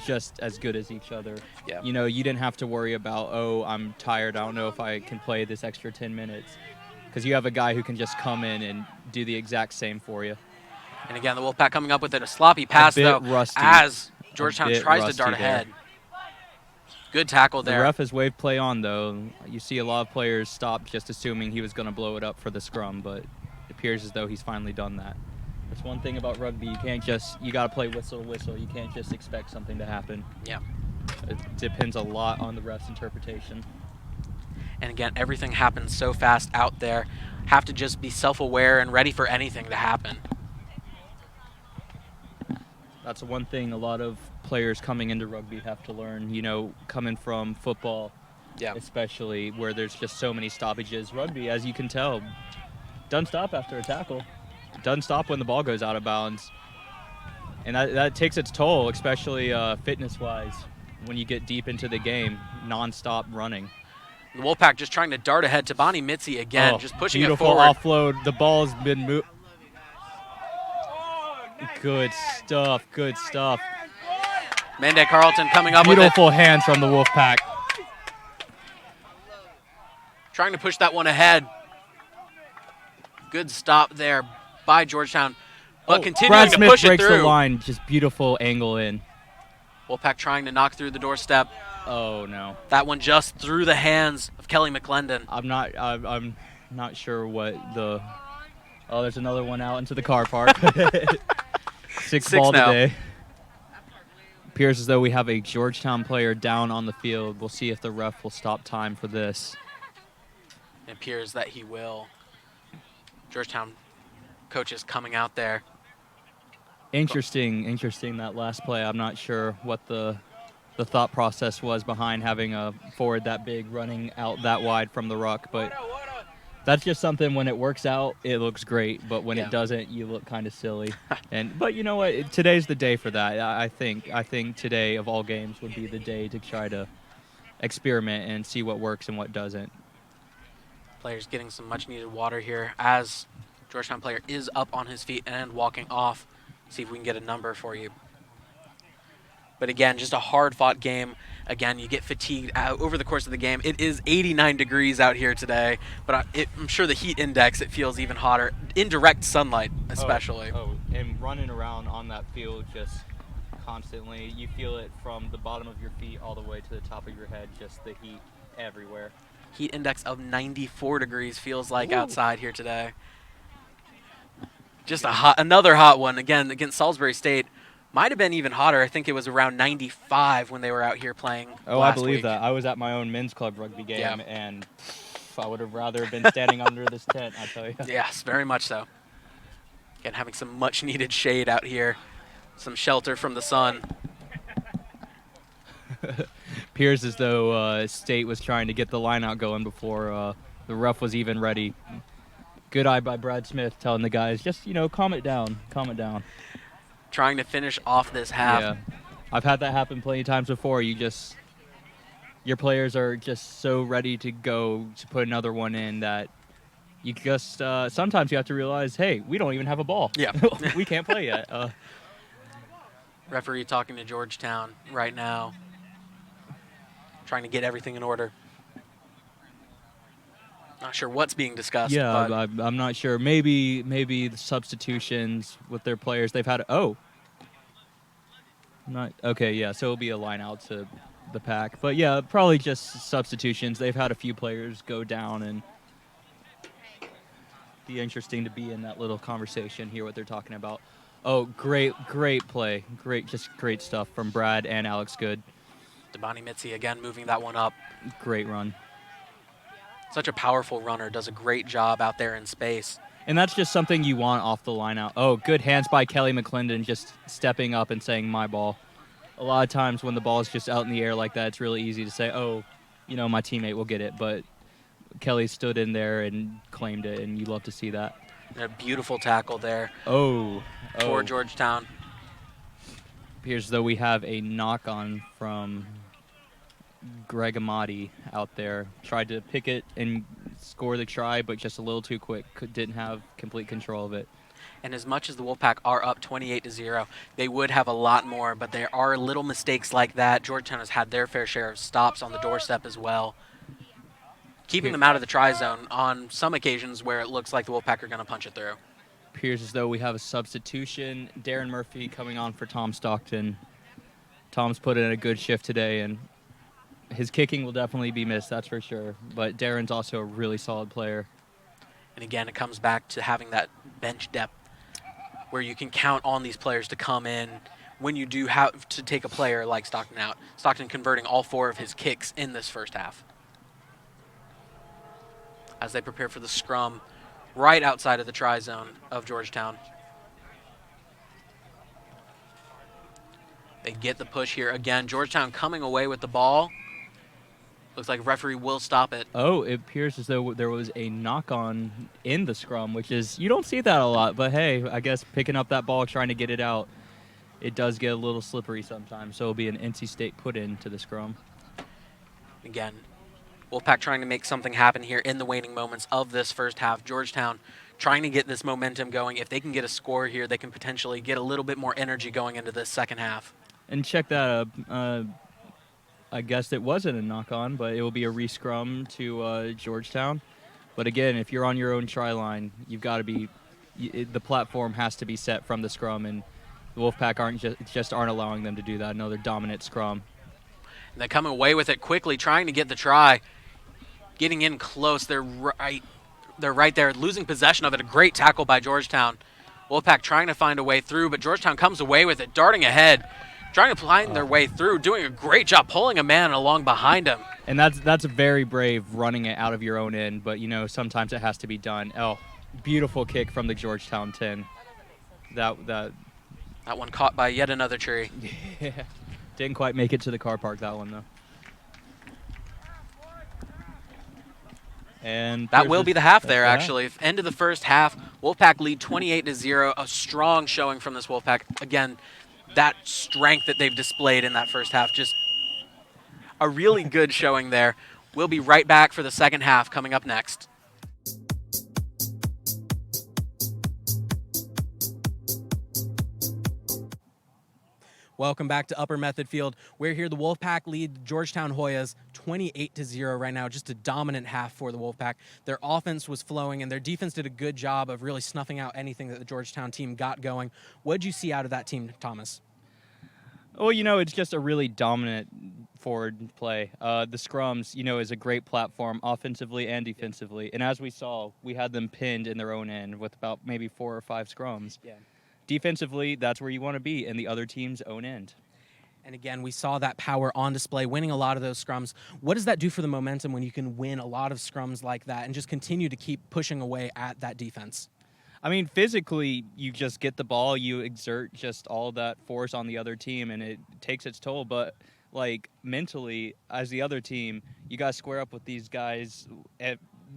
just as good as each other. Yeah. You know, you didn't have to worry about, oh, I'm tired, I don't know if I can play this extra 10 minutes. Because you have a guy who can just come in and do the exact same for you. And again, the Wolfpack coming up with it, a sloppy pass, though, rusty. as Georgetown tries to dart rusty ahead. Good tackle there. The ref has waved play on, though. You see a lot of players stop just assuming he was going to blow it up for the scrum, but it appears as though he's finally done that. That's one thing about rugby. You got to play whistle to whistle. You can't just expect something to happen. Yeah. It depends a lot on the ref's interpretation. And again, everything happens so fast out there. Have to just be self-aware and ready for anything to happen. That's one thing a lot of players coming into rugby have to learn, you know, coming from football, especially, where there's just so many stoppages. Rugby, as you can tell, doesn't stop after a tackle. Doesn't stop when the ball goes out of bounds. And that takes its toll, especially fitness-wise, when you get deep into the game, non-stop running. The Wolfpack just trying to dart ahead. Tabani Mitzi again, just pushing it beautiful forward. Offload. The ball's been moved. Good stuff. Good stuff. Mande Carlton coming up with it. Beautiful hands from the Wolfpack. Trying to push that one ahead. Good stop there by Georgetown, but continuing Brad to Smith push it breaks through. the line. Just beautiful angle in. Wolfpack trying to knock through the doorstep. Oh no. That one just through the hands of Kelly McClendon. I'm not sure what the. Oh, there's another one out into the car park. Six ball now. today. Appears as though we have a Georgetown player down on the field. We'll see if the ref will stop time for this. It appears that he will. Georgetown coaches coming out there. Interesting that last play. I'm not sure what the thought process was behind having a forward that big running out that wide from the ruck, but that's just something, when it works out, it looks great, but when it doesn't, you look kind of silly. But you know what? Today's the day for that. I think today of all games would be the day to try to experiment and see what works and what doesn't. Players getting some much needed water here as Georgetown player is up on his feet and walking off. See if we can get a number for you. But again, just a hard-fought game. Again, you get fatigued over the course of the game. It is 89 degrees out here today, but I'm sure the heat index, it feels even hotter. In direct sunlight, especially. And running around on that field just constantly. You feel it from the bottom of your feet all the way to the top of your head, just the heat everywhere. Heat index of 94 degrees feels like outside here today. Just another hot one, again, against Salisbury State. Might have been even hotter. I think it was around 95 when they were out here playing last I believe week. that. I was at my own men's club rugby game, Yeah. and I would have rather been standing under this tent, I tell you. Yes, very much so. Again, having some much-needed shade out here, some shelter from the sun. Appears as though State was trying to get the line out going before the ref was even ready. Good eye by Brad Smith telling the guys, just, calm it down, calm it down. Trying to finish off this half. Yeah, I've had that happen plenty of times before. Your players are just so ready to go to put another one in that you just, sometimes you have to realize, hey, we don't even have a ball. Yeah. We can't play yet. Referee talking to Georgetown right now, trying to get everything in order. Not sure what's being discussed. Yeah, but I'm not sure. Maybe the substitutions with their players. They've had okay. Yeah, so it'll be a line out to the pack. But yeah, probably just substitutions. They've had a few players go down, and be interesting to be in that little conversation, hear what they're talking about. Oh, great play. Great stuff from Brad and Alex Good. Tabani Mitzi again moving that one up. Great run. Such a powerful runner, does a great job out there in space. And that's just something you want off the line out. Oh, good hands by Kelly McClendon, just stepping up and saying, my ball. A lot of times when the ball is just out in the air like that, it's really easy to say, oh, my teammate will get it. But Kelly stood in there and claimed it, and you love to see that. And a beautiful tackle there for for Georgetown. Appears as though we have a knock-on from Greg Amati out there. Tried to pick it and score the try, but just a little too quick. Didn't have complete control of it. And as much as the Wolfpack are up 28-0, they would have a lot more, but there are little mistakes like that. Georgetown has had their fair share of stops on the doorstep as well, keeping them out of the try zone on some occasions where it looks like the Wolfpack are going to punch it through. Appears as though we have a substitution. Darren Murphy coming on for Tom Stockton. Tom's put in a good shift today, and his kicking will definitely be missed, that's for sure. But Darren's also a really solid player. And again, it comes back to having that bench depth where you can count on these players to come in when you do have to take a player like Stockton out. Stockton converting all 4 of his kicks in this first half. As they prepare for the scrum right outside of the try zone of Georgetown. They get the push here again. Georgetown coming away with the ball. Looks like referee will stop it. Oh, it appears as though there was a knock-on in the scrum, which is, you don't see that a lot, but hey, I guess picking up that ball, trying to get it out, it does get a little slippery sometimes, so it'll be an NC State put into the scrum. Again, Wolfpack trying to make something happen here in the waning moments of this first half. Georgetown trying to get this momentum going. If they can get a score here, they can potentially get a little bit more energy going into this second half. And check that up. I guess it wasn't a knock-on, but it will be a re-scrum to Georgetown. But again, if you're on your own try line, you've got to be the platform has to be set from the scrum, and the Wolfpack aren't allowing them to do that. Another dominant scrum. And they're coming away with it quickly, trying to get the try, getting in close. They're right there, losing possession of it. A great tackle by Georgetown. Wolfpack trying to find a way through, but Georgetown comes away with it, darting ahead, trying to find their way through, doing a great job pulling a man along behind him. And that's very brave, running it out of your own end, but, sometimes it has to be done. Oh, beautiful kick from the Georgetown 10. That one caught by yet another tree. Yeah. Didn't quite make it to the car park, that one, though. And that will be the half there, actually. End of the first half, Wolfpack lead 28-0. A strong showing from this Wolfpack. Again, that strength that they've displayed in that first half, just a really good showing there. We'll be right back for the second half coming up next. Welcome back to Upper Method Field. We're here. The Wolfpack lead Georgetown Hoyas 28-0 right now. Just a dominant half for the Wolfpack. Their offense was flowing, and their defense did a good job of really snuffing out anything that the Georgetown team got going. What did you see out of that team, Thomas? Well, it's just a really dominant forward play. The scrums, is a great platform offensively and defensively. And as we saw, we had them pinned in their own end with about maybe 4 or 5 scrums. Yeah. Defensively, that's where you want to be, in the other team's own end. And again, we saw that power on display, winning a lot of those scrums. What does that do for the momentum when you can win a lot of scrums like that and just continue to keep pushing away at that defense? I mean, physically, you just get the ball, you exert just all that force on the other team, and it takes its toll. But, mentally, as the other team, you got to square up with these guys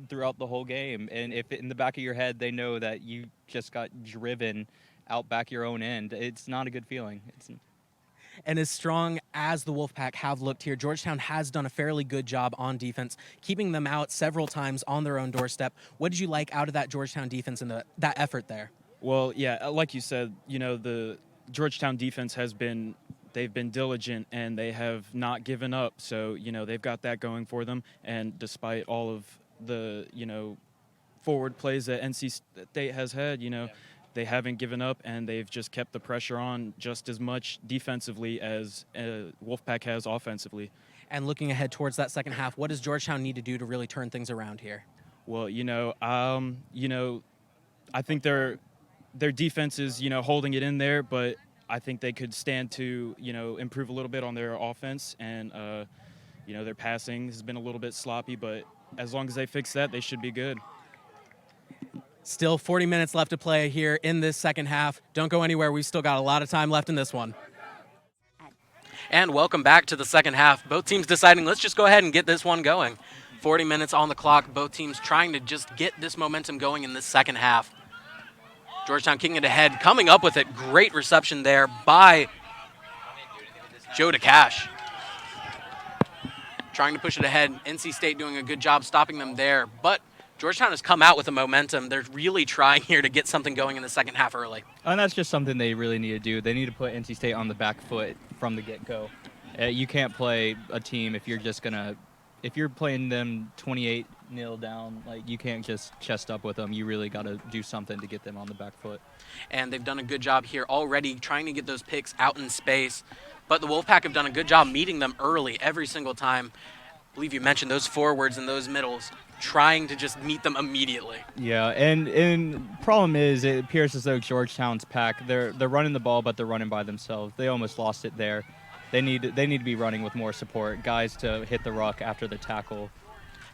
throughout the whole game. And if in the back of your head they know that you just got driven out back your own end, it's not a good feeling. And as strong as the Wolfpack have looked here, Georgetown has done a fairly good job on defense, keeping them out several times on their own doorstep. What did you like out of that Georgetown defense and that effort there? Well, yeah, like you said, the Georgetown defense they've been diligent and they have not given up. So, they've got that going for them. And despite all of the, forward plays that NC State has had, they haven't given up, and they've just kept the pressure on just as much defensively as Wolfpack has offensively. And looking ahead towards that second half, what does Georgetown need to do to really turn things around here? Well, I think their defense is, holding it in there, but I think they could stand to, improve a little bit on their offense, and their passing has been a little bit sloppy, but as long as they fix that, they should be good. Still 40 minutes left to play here in this second half. Don't go anywhere. We've still got a lot of time left in this one. And welcome back to the second half. Both teams deciding, let's just go ahead and get this one going. 40 minutes on the clock. Both teams trying to just get this momentum going in this second half. Georgetown kicking it ahead, coming up with it. Great reception there by Joe DeCash trying to push it ahead. NC State doing a good job stopping them there, but Georgetown has come out with a momentum. They're really trying here to get something going in the second half early. And that's just something they really need to do. They need to put NC State on the back foot from the get-go. You can't play a team if you're playing them 28-0 down, like you can't just chest up with them. You really got to do something to get them on the back foot. And they've done a good job here already trying to get those picks out in space. But the Wolfpack have done a good job meeting them early every single time. I believe you mentioned those forwards and those middles, trying to just meet them immediately. Yeah, and problem is it appears as though Georgetown's pack, they're running the ball, but they're running by themselves. They almost lost it there. They need to be running with more support, guys to hit the ruck after the tackle.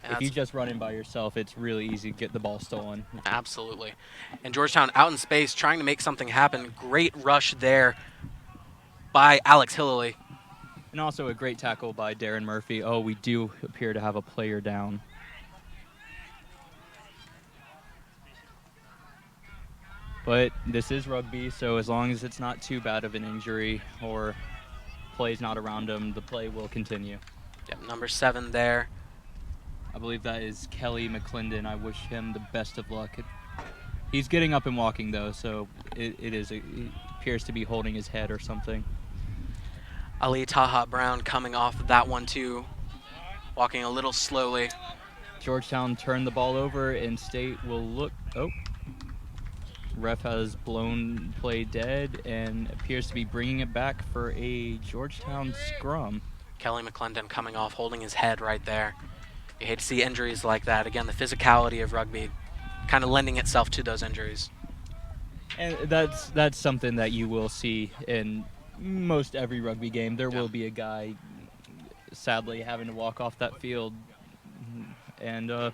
And if you just run in by yourself, it's really easy to get the ball stolen. Absolutely. And Georgetown out in space trying to make something happen. Great rush there by Alex Hillary. And also a great tackle by Darren Murphy. Oh, we do appear to have a player down. But this is rugby, so as long as it's not too bad of an injury or play's not around him, the play will continue. Yep, number 7 there. I believe that is Kelly McClendon. I wish him the best of luck. He's getting up and walking, though, so it appears to be holding his head or something. Ali Taha Brown coming off of that one, too, walking a little slowly. Georgetown turned the ball over, and State will look. Oh. Ref has blown play dead and appears to be bringing it back for a Georgetown scrum. Kelly McClendon coming off, holding his head right there. You hate to see injuries like that. Again, the physicality of rugby kind of lending itself to those injuries. And that's something that you will see in most every rugby game. There will be a guy, sadly, having to walk off that field. And all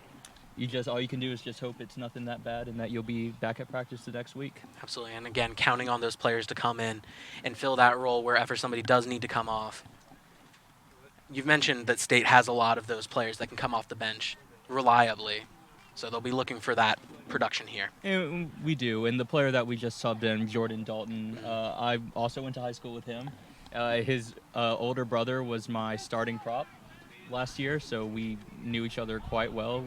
you can do is just hope it's nothing that bad and that you'll be back at practice the next week. Absolutely. And again, counting on those players to come in and fill that role wherever somebody does need to come off. You've mentioned that State has a lot of those players that can come off the bench reliably, so they'll be looking for that production here. And we do, and the player that we just subbed in, Jordan Dalton, I also went to high school with him. His older brother was my starting prop last year, so we knew each other quite well.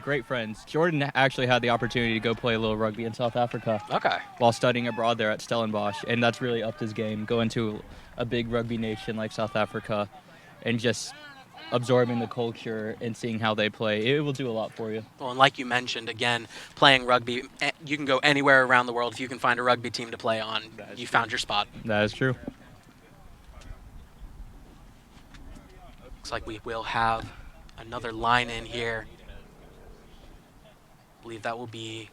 Great friends. Jordan actually had the opportunity to go play a little rugby in South Africa. Okay. While studying abroad there at Stellenbosch, and that's really upped his game, going to a big rugby nation like South Africa and just absorbing the culture and seeing how they play. It will do a lot for you. Well, and like you mentioned, again, playing rugby, you can go anywhere around the world. If you can find a rugby team to play on, you found your spot. That is true. Looks like we will have another line in here. I believe that will be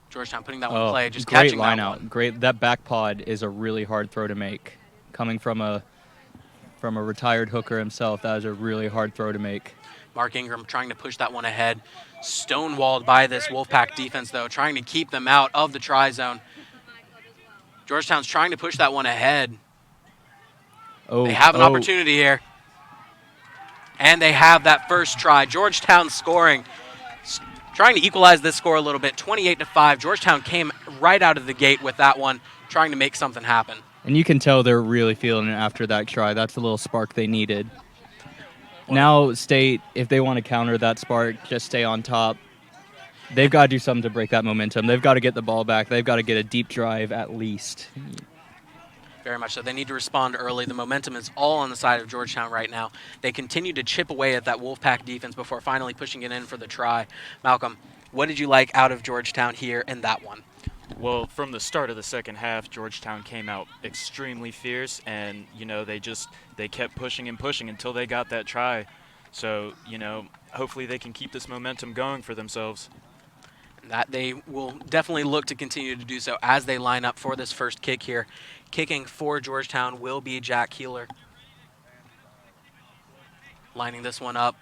Georgetown putting that one in play, just catching line that out. one. Great. That back pod is a really hard throw to make. Coming from a retired hooker himself, that is a really hard throw to make. Mark Ingram trying to push that one ahead. Stonewalled by this Wolfpack defense, though, trying to keep them out of the try zone. Georgetown's trying to push that one ahead. They have an opportunity here. And they have that first try. Georgetown scoring. Trying to equalize this score a little bit, 28-5. Georgetown came right out of the gate with that one, trying to make something happen. And you can tell they're really feeling it after that try. That's the little spark they needed. Now State, if they want to counter that spark, just stay on top. They've got to do something to break that momentum. They've got to get the ball back. They've got to get a deep drive at least. Very much so. They need to respond early. The momentum is all on the side of Georgetown right now. They continue to chip away at that Wolfpack defense before finally pushing it in for the try. Malcolm, what did you like out of Georgetown here in that one? Well, from the start of the second half, Georgetown came out extremely fierce, and, they kept pushing and pushing until they got that try. So, hopefully they can keep this momentum going for themselves. That they will definitely look to continue to do so as they line up for this first kick here. Kicking for Georgetown will be Jack Keeler. Lining this one up.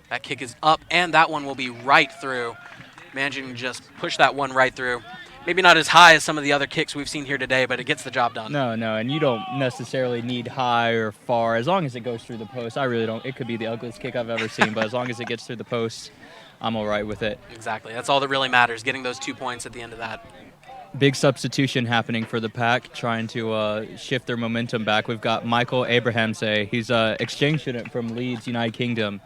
That kick is up, and that one will be right through. Managing to just push that one right through. Maybe not as high as some of the other kicks we've seen here today, but it gets the job done. No, and you don't necessarily need high or far. As long as it goes through the post, I really don't. It could be the ugliest kick I've ever seen, but as long as it gets through the post, I'm all right with it. Exactly. That's all that really matters, getting those 2 points at the end of that. Big substitution happening for the Pack, trying to shift their momentum back. We've got Michael Abrahamse. He's an exchange student from Leeds, United Kingdom.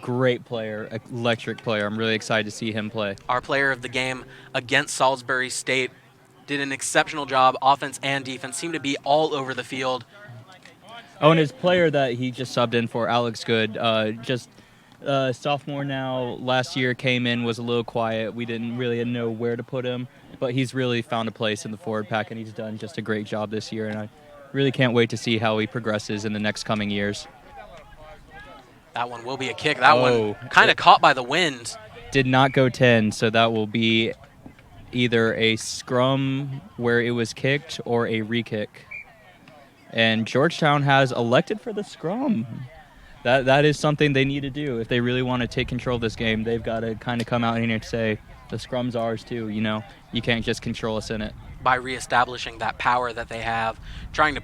Great player, electric player. I'm really excited to see him play. Our player of the game against Salisbury State did an exceptional job, offense and defense, seemed to be all over the field. Oh, and his player that he just subbed in for, Alex Good, sophomore now, last year came in, was a little quiet. We didn't really know where to put him, but he's really found a place in the forward pack, and he's done just a great job this year, and I really can't wait to see how he progresses in the next coming years. That one will be a kick. That one kind of caught by the wind. Did not go 10, so that will be either a scrum where it was kicked or a re-kick. And Georgetown has elected for the scrum. That is something they need to do. If they really want to take control of this game, they've got to kind of come out here and say, the scrum's ours too, you know? You can't just control us in it. By reestablishing that power that they have, trying to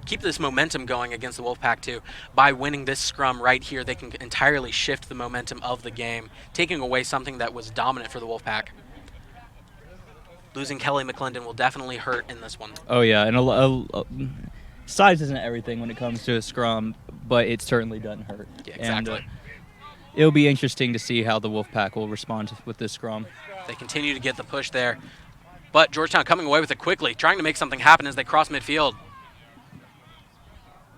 keep this momentum going against the Wolfpack too. By winning this scrum right here, they can entirely shift the momentum of the game, taking away something that was dominant for the Wolfpack. Losing Kelly McClendon will definitely hurt in this one. Oh, yeah, and size isn't everything when it comes to a scrum, but it certainly doesn't hurt. Yeah, exactly. And, it'll be interesting to see how the Wolfpack will respond with this scrum. They continue to get the push there, but Georgetown coming away with it quickly, trying to make something happen as they cross midfield.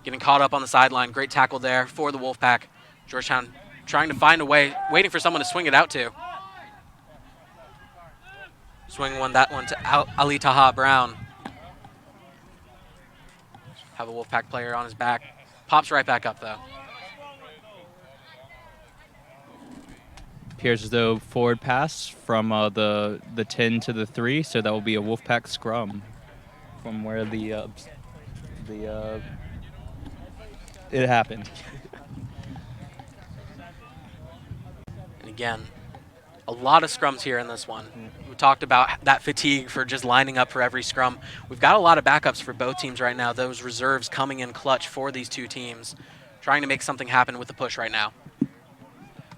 Getting caught up on the sideline. Great tackle there for the Wolfpack. Georgetown trying to find a way, waiting for someone to swing it out to. Swinging that one to Ali Taha Brown. Have a Wolfpack player on his back. Pops right back up, though. Appears as though forward pass from the 10 to the 3, so that will be a Wolfpack scrum from where it happened. And again, a lot of scrums here in this one. We talked about that fatigue for just lining up for every scrum. We've got a lot of backups for both teams right now. Those reserves coming in clutch for these two teams, trying to make something happen with the push right now.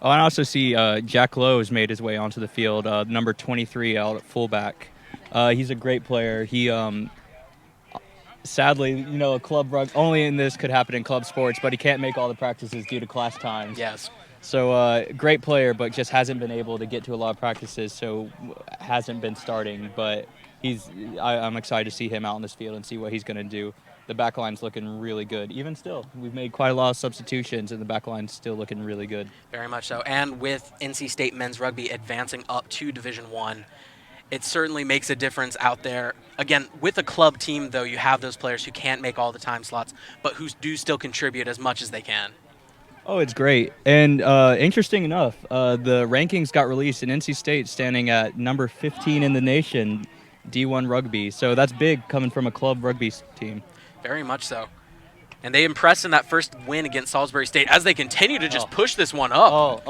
Oh, and I also see Jack Lowe has made his way onto the field, number 23 out at fullback. He's a great player. He, sadly, you know, only in this could happen in club sports, but he can't make all the practices due to class times. Yes. So great player, but just hasn't been able to get to a lot of practices, so hasn't been starting. But I'm excited to see him out in this field and see what he's going to do. The back line's looking really good. Even still, we've made quite a lot of substitutions, and the back line's still looking really good. Very much so. And with NC State men's rugby advancing up to Division I, it certainly makes a difference out there. Again, with a club team, though, you have those players who can't make all the time slots, but who do still contribute as much as they can. Oh, it's great. And interesting enough, the rankings got released, and NC State standing at number 15 in the nation, D1 rugby. So that's big coming from a club rugby team. Very much so. And they impressed in that first win against Salisbury State as they continue to just push this one up.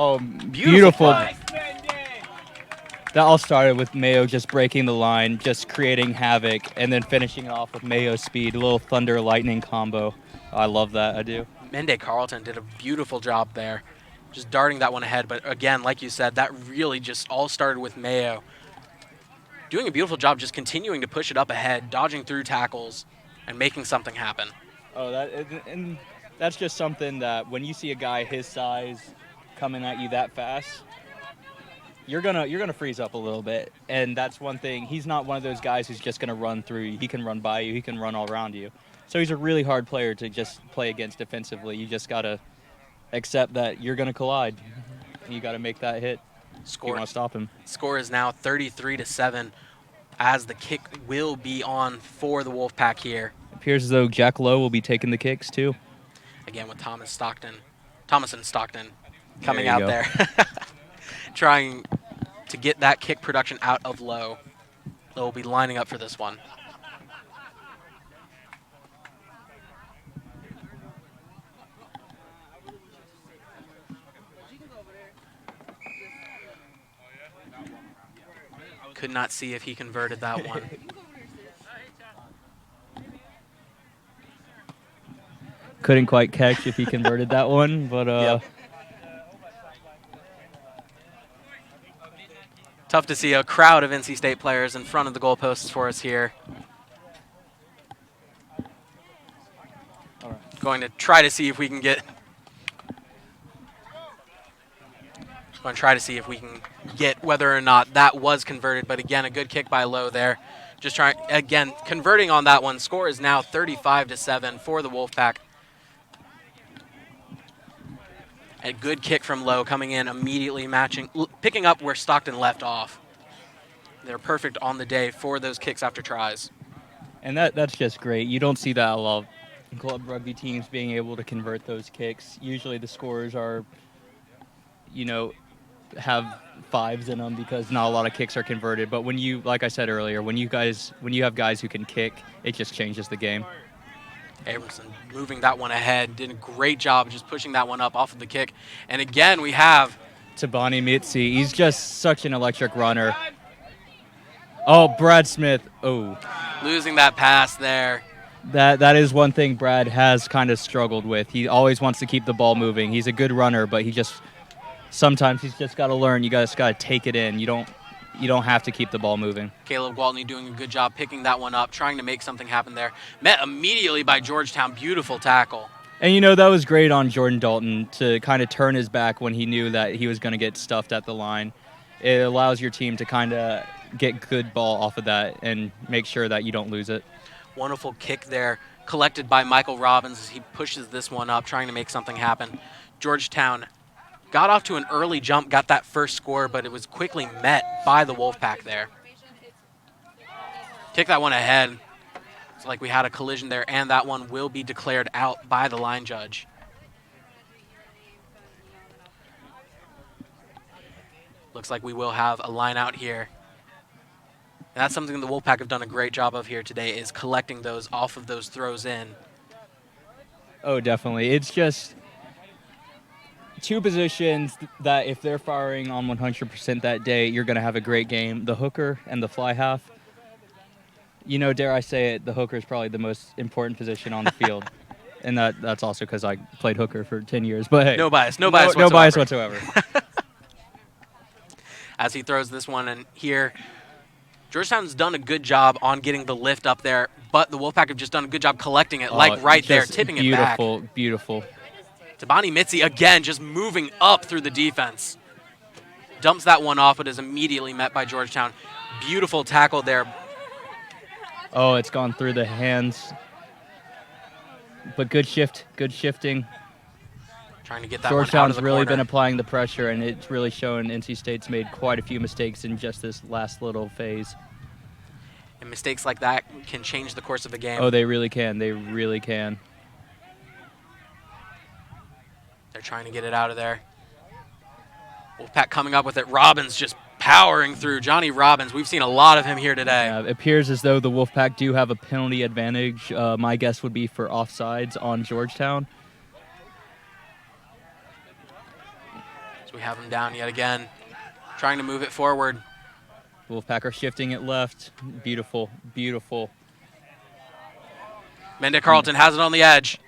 Beautiful. That all started with Mayo just breaking the line, just creating havoc, and then finishing it off with Mayo's speed, a little thunder lightning combo. I love that, I do. Mende Carlton did a beautiful job there, just darting that one ahead. But again, like you said, that really just all started with Mayo doing a beautiful job, just continuing to push it up ahead, dodging through tackles, and making something happen. Oh, and that's just something that when you see a guy his size coming at you that fast, you're gonna freeze up a little bit. And that's one thing. He's not one of those guys who's just gonna run through you. He can run by you. He can run all around you. So he's a really hard player to just play against defensively. You just gotta accept that you're gonna collide. And you gotta make that hit. Score. You want to stop him. Score is now 33-7, as the kick will be on for the Wolfpack here. It appears as though Jack Lowe will be taking the kicks too. Again with Thomas and Stockton coming There you out there, trying to get that kick production out of Lowe. Lowe will be lining up for this one. Could not see if he converted that one. Couldn't quite catch if he converted that one, but Yep. Tough to see a crowd of NC State players in front of the goalposts for us here. All right. Going to try to see if we can get... Going to try to see if we can get whether or not that was converted. But again, a good kick by Lowe there. Just trying, again, converting on that one. Score is now 35-7 for the Wolfpack. A good kick from Lowe coming in, immediately matching, picking up where Stockton left off. They're perfect on the day for those kicks after tries. And that's just great. You don't see that a lot of club rugby teams being able to convert those kicks. Usually the scores are, have fives in them because not a lot of kicks are converted. But when you, like I said earlier, when you have guys who can kick, it just changes the game. Abramson moving that one ahead, did a great job just pushing that one up off of the kick. And again, we have Tabani Mitzi. He's just such an electric runner. Oh, Brad Smith. Oh. Losing that pass there. That is one thing Brad has kind of struggled with. He always wants to keep the ball moving. He's a good runner, but sometimes he's just got to learn. You guys got to take it in. You don't have to keep the ball moving. Caleb Gwaltney doing a good job picking that one up, trying to make something happen there. Met immediately by Georgetown. Beautiful tackle. And, that was great on Jordan Dalton to kind of turn his back when he knew that he was going to get stuffed at the line. It allows your team to kind of get good ball off of that and make sure that you don't lose it. Wonderful kick there, collected by Michael Robbins as he pushes this one up, trying to make something happen. Georgetown got off to an early jump, got that first score, but it was quickly met by the Wolfpack there. Kick that one ahead. It's like we had a collision there, and that one will be declared out by the line judge. Looks like we will have a line out here. And that's something the Wolfpack have done a great job of here today, is collecting those off of those throws in. Oh, definitely. It's just two positions that if they're firing on 100% that day, you're going to have a great game. The hooker and the fly half. Dare I say it, the hooker is probably the most important position on the field. And that's also because I played hooker for 10 years. But hey, no bias whatsoever. As he throws this one in here, Georgetown's done a good job on getting the lift up there, but the Wolfpack have just done a good job collecting it, right there, tipping it back. Beautiful. Tabani Mitzi, again, just moving up through the defense. Dumps that one off, but is immediately met by Georgetown. Beautiful tackle there. Oh, it's gone through the hands. But good shifting. Trying to get that one out of Georgetown's the really corner. been applying the pressure, and it's really shown NC State's made quite a few mistakes in just this last little phase. And mistakes like that can change the course of the game. Oh, they really can. They really can. They're trying to get it out of there. Wolfpack coming up with it. Robbins just powering through. Johnny Robbins, we've seen a lot of him here today. It appears as though the Wolfpack do have a penalty advantage. My guess would be for offsides on Georgetown. So we have him down yet again, trying to move it forward. Wolfpack are shifting it left. Beautiful. Mende Carlton has it on the edge.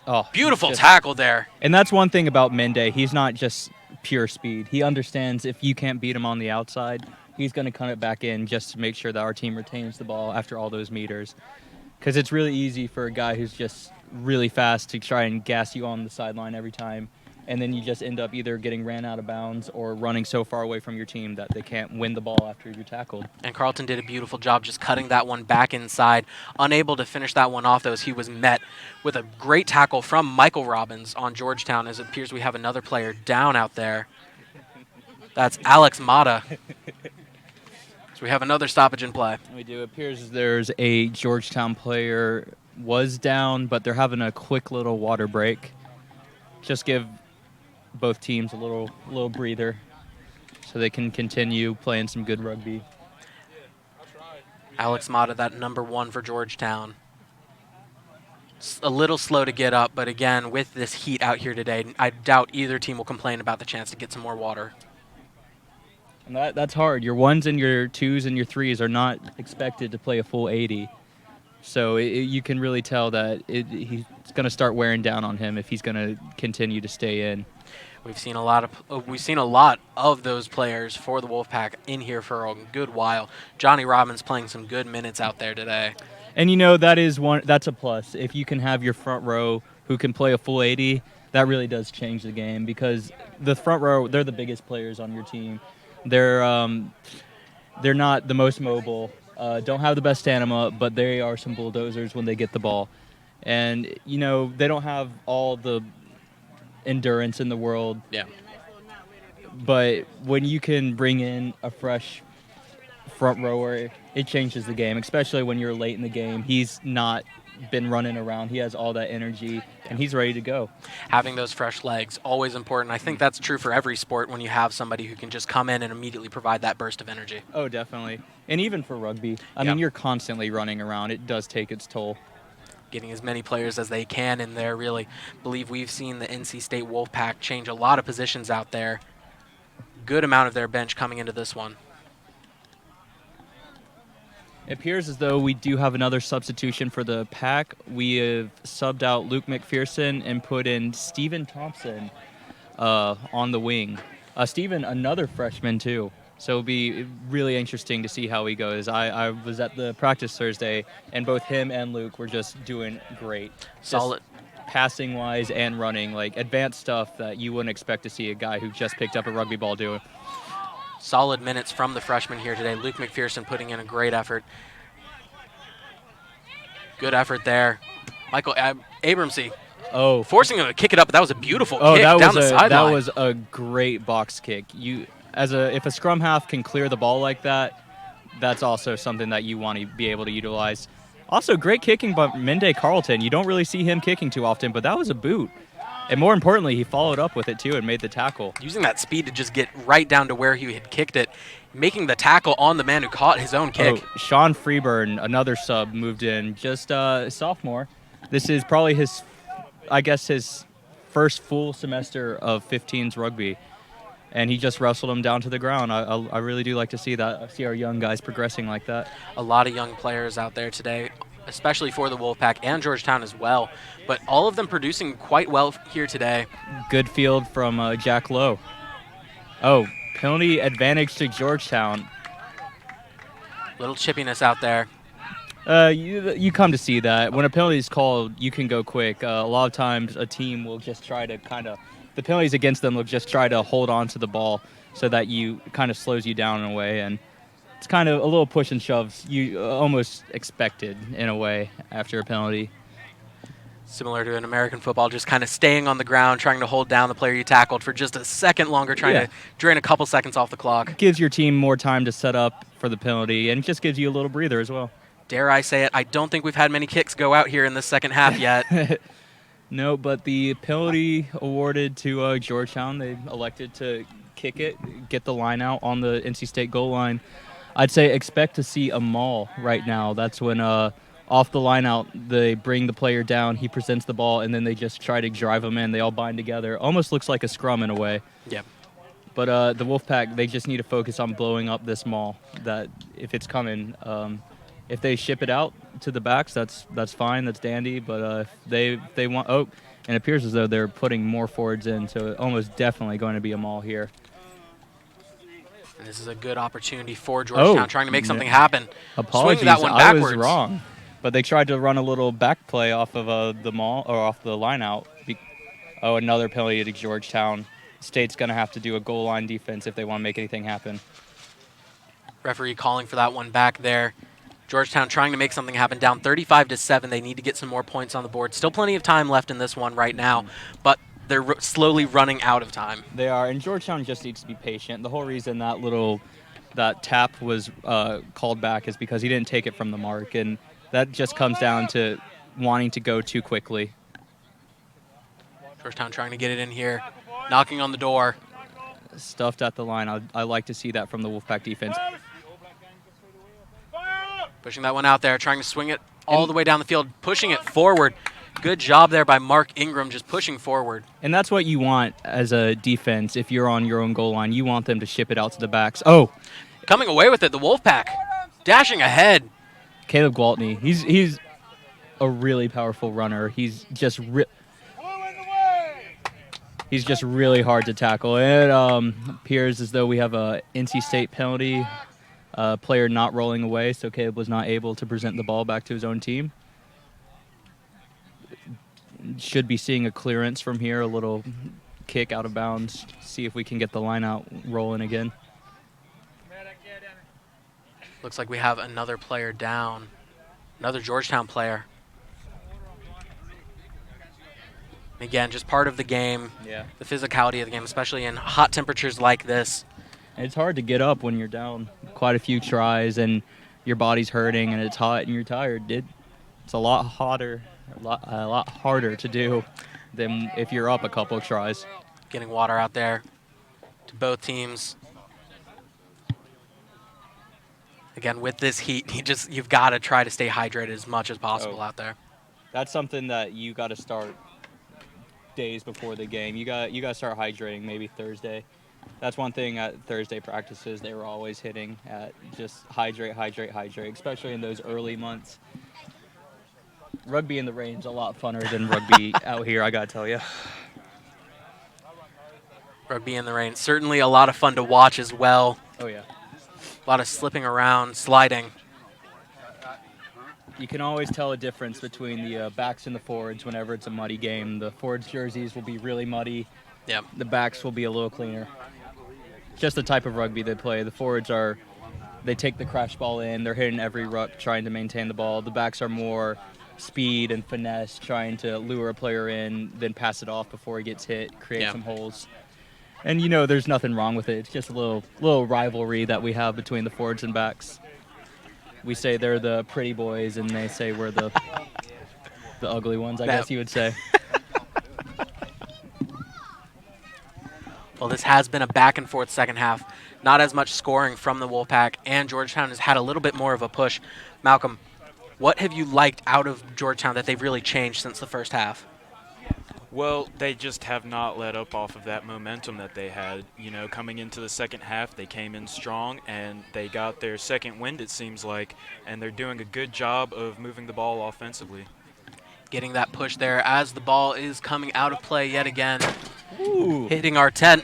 Oh, Beautiful tackle there. And that's one thing about Mende. He's not just pure speed. He understands if you can't beat him on the outside, he's going to cut it back in just to make sure that our team retains the ball after all those meters. Because it's really easy for a guy who's just really fast to try and gas you on the sideline every time. And then you just end up either getting ran out of bounds or running so far away from your team that they can't win the ball after you're tackled. And Carlton did a beautiful job just cutting that one back inside. Unable to finish that one off, though, as he was met with a great tackle from Michael Robbins on Georgetown, as it appears we have another player down out there. That's Alex Mata. So we have another stoppage in play. We do. It appears there's a Georgetown player was down, but they're having a quick little water break. Just give both teams a little breather so they can continue playing some good rugby. Alex Mata, that number 1 for Georgetown. A little slow to get up, but again, with this heat out here today, I doubt either team will complain about the chance to get some more water. And that's hard. Your 1s and your 2s and your 3s are not expected to play a full 80. So you can really tell that he's going to start wearing down on him if he's going to continue to stay in. We've seen a lot of those players for the Wolfpack in here for a good while. Johnny Robbins playing some good minutes out there today. And that's a plus. If you can have your front row who can play a full 80, that really does change the game, because the front row, they're the biggest players on your team. They're not the most mobile, don't have the best stamina, but they are some bulldozers when they get the ball. And they don't have all the endurance in the world. Yeah. But when you can bring in a fresh front rower, it changes the game, especially when you're late in the game. He's not been running around. He has all that energy, and he's ready to go. Having those fresh legs, always important. I think that's true for every sport when you have somebody who can just come in and immediately provide that burst of energy. Oh, definitely. And even for rugby, I mean, you're constantly running around. It does take its toll. Getting as many players as they can in there. Really believe we've seen the NC State Wolfpack change a lot of positions out there. Good amount of their bench coming into this one. It appears as though we do have another substitution for the Pack. We have subbed out Luke McPherson and put in Steven Thompson on the wing. Steven, another freshman too. So it'll be really interesting to see how he goes. I was at the practice Thursday, and both him and Luke were just doing great. Solid. Passing-wise and running, like advanced stuff that you wouldn't expect to see a guy who just picked up a rugby ball doing. Solid minutes from the freshman here today. Luke McPherson putting in a great effort. Good effort there. Michael Abramsey. Oh, forcing him to kick it up, but that was a beautiful kick down the sideline. That was a great box kick. If a scrum half can clear the ball like that, that's also something that you want to be able to utilize. Also, great kicking by Mende Carlton. You don't really see him kicking too often, but that was a boot. And more importantly, he followed up with it too and made the tackle. Using that speed to just get right down to where he had kicked it, making the tackle on the man who caught his own kick. Oh, Sean Freeburn, another sub, moved in, just a sophomore. This is probably his first full semester of 15s rugby. And he just wrestled him down to the ground. I really do like to see that. I see our young guys progressing like that. A lot of young players out there today, especially for the Wolfpack and Georgetown as well. But all of them producing quite well here today. Good field from Jack Lowe. Oh, penalty advantage to Georgetown. Little chippiness out there. You come to see that. When a penalty is called, you can go quick. A lot of times a team will just try to the penalties against them will just try to hold on to the ball so that you kind of slows you down in a way. And it's kind of a little push and shoves you almost expected in a way after a penalty. Similar to in American football, just kind of staying on the ground, trying to hold down the player you tackled for just a second longer, trying to drain a couple seconds off the clock. Gives your team more time to set up for the penalty, and just gives you a little breather as well. Dare I say it, I don't think we've had many kicks go out here in the second half yet. No, but the penalty awarded to Georgetown, they elected to kick it, get the line out on the NC State goal line. I'd say expect to see a maul right now. That's when off the line out, they bring the player down, he presents the ball, and then they just try to drive him in. They all bind together. Almost looks like a scrum in a way. Yep. But the Wolfpack, they just need to focus on blowing up this maul. That if it's coming, if they ship it out to the backs, that's fine, that's dandy. But if they want, and it appears as though they're putting more forwards in, so almost definitely going to be a maul here. And this is a good opportunity for Georgetown, trying to make something happen. Apologies, Swing that one backwards. I was wrong. But they tried to run a little back play off of the maul or off the line out. Another penalty to Georgetown. State's going to have to do a goal line defense if they want to make anything happen. Referee calling for that one back there. Georgetown trying to make something happen, down 35-7. They need to get some more points on the board. Still plenty of time left in this one right now, but they're slowly running out of time. They are, and Georgetown just needs to be patient. The whole reason that tap was called back is because he didn't take it from the mark, and that just comes down to wanting to go too quickly. Georgetown trying to get it in here, knocking on the door. Stuffed at the line. I like to see that from the Wolfpack defense. Pushing that one out there, trying to swing it all the way down the field, pushing it forward. Good job there by Mark Ingram, just pushing forward. And that's what you want as a defense if you're on your own goal line. You want them to ship it out to the backs. Oh! Coming away with it, the Wolfpack dashing ahead. Caleb Gwaltney, he's a really powerful runner. He's just He's just really hard to tackle. It appears as though we have a NC State penalty, player not rolling away, so Caleb was not able to present the ball back to his own team. Should be seeing a clearance from here, a little kick out of bounds, see if we can get the line out rolling again. Looks like we have another player down, another Georgetown player. Again, just part of the game, the physicality of the game, especially in hot temperatures like this. It's hard to get up when you're down quite a few tries and your body's hurting and it's hot and you're tired. It's a lot hotter, a lot harder to do than if you're up a couple of tries. Getting water out there to both teams. Again, with this heat, you've got to try to stay hydrated as much as possible out there. That's something that you got to start days before the game. You got to start hydrating maybe Thursday. That's one thing at Thursday practices they were always hitting at, just hydrate, especially in those early months. Rugby in the rain's a lot funner than rugby out here, I got to tell you. Rugby in the rain, certainly a lot of fun to watch as well. Oh, yeah. A lot of slipping around, sliding. You can always tell a difference between the backs and the forwards whenever it's a muddy game. The forwards' jerseys will be really muddy. Yep. The backs will be a little cleaner. Just the type of rugby they play. The forwards they take the crash ball in. They're hitting every ruck trying to maintain the ball. The backs are more speed and finesse, trying to lure a player in, then pass it off before he gets hit, create some holes. And, there's nothing wrong with it. It's just a little rivalry that we have between the forwards and backs. We say they're the pretty boys, and they say we're the ugly ones, I guess you would say. Well, this has been a back-and-forth second half. Not as much scoring from the Wolfpack, and Georgetown has had a little bit more of a push. Malcolm, what have you liked out of Georgetown that they've really changed since the first half? Well, they just have not let up off of that momentum that they had. Coming into the second half, they came in strong, and they got their second wind, it seems like, and they're doing a good job of moving the ball offensively. Getting that push there as the ball is coming out of play yet again. Ooh. Hitting our tent.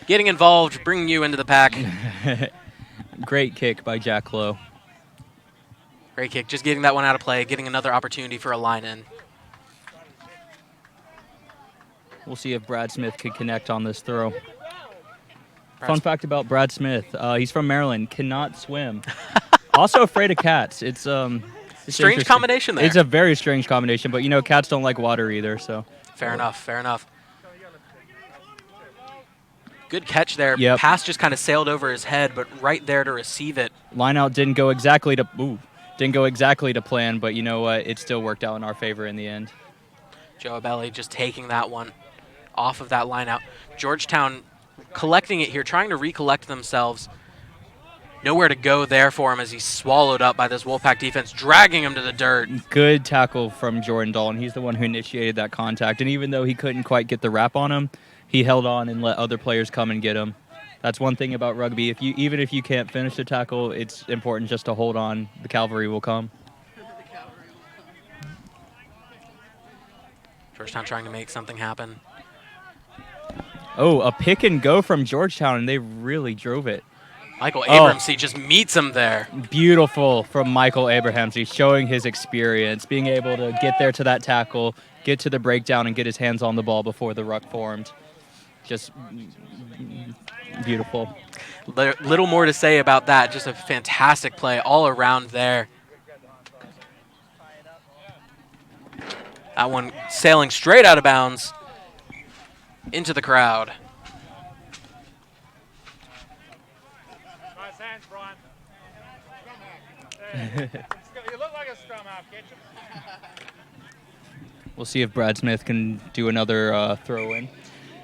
Getting involved, bringing you into the pack. Great kick by Jack Lowe. Great kick, just getting that one out of play, getting another opportunity for a line in. We'll see if Brad Smith can connect on this throw. Fun fact about Brad Smith, he's from Maryland, cannot swim. Also afraid of cats. It's strange combination there. It's a very strange combination, but cats don't like water either, so. Fair enough. Good catch there. Yep. Pass just kind of sailed over his head, but right there to receive it. Line out didn't go exactly to plan, but you know what? It still worked out in our favor in the end. Joe Abelli just taking that one off of that line out. Georgetown collecting it here, trying to recollect themselves. Nowhere to go there for him as he's swallowed up by this Wolfpack defense, dragging him to the dirt. Good tackle from Jordan Dalton. He's the one who initiated that contact, and even though he couldn't quite get the wrap on him, he held on and let other players come and get him. That's one thing about rugby. Even if you can't finish the tackle, it's important just to hold on. The cavalry will come. Georgetown trying to make something happen. Oh, a pick and go from Georgetown, and they really drove it. Michael Abramsey just meets him there. Beautiful from Michael Abrahamsey, showing his experience, being able to get there to that tackle, get to the breakdown, and get his hands on the ball before the ruck formed. Just beautiful. Little more to say about that. Just a fantastic play all around there. That one sailing straight out of bounds into the crowd. Nice hands, Brian. You look like a scrum half, Kitchen. We'll see if Brad Smith can do another throw-in.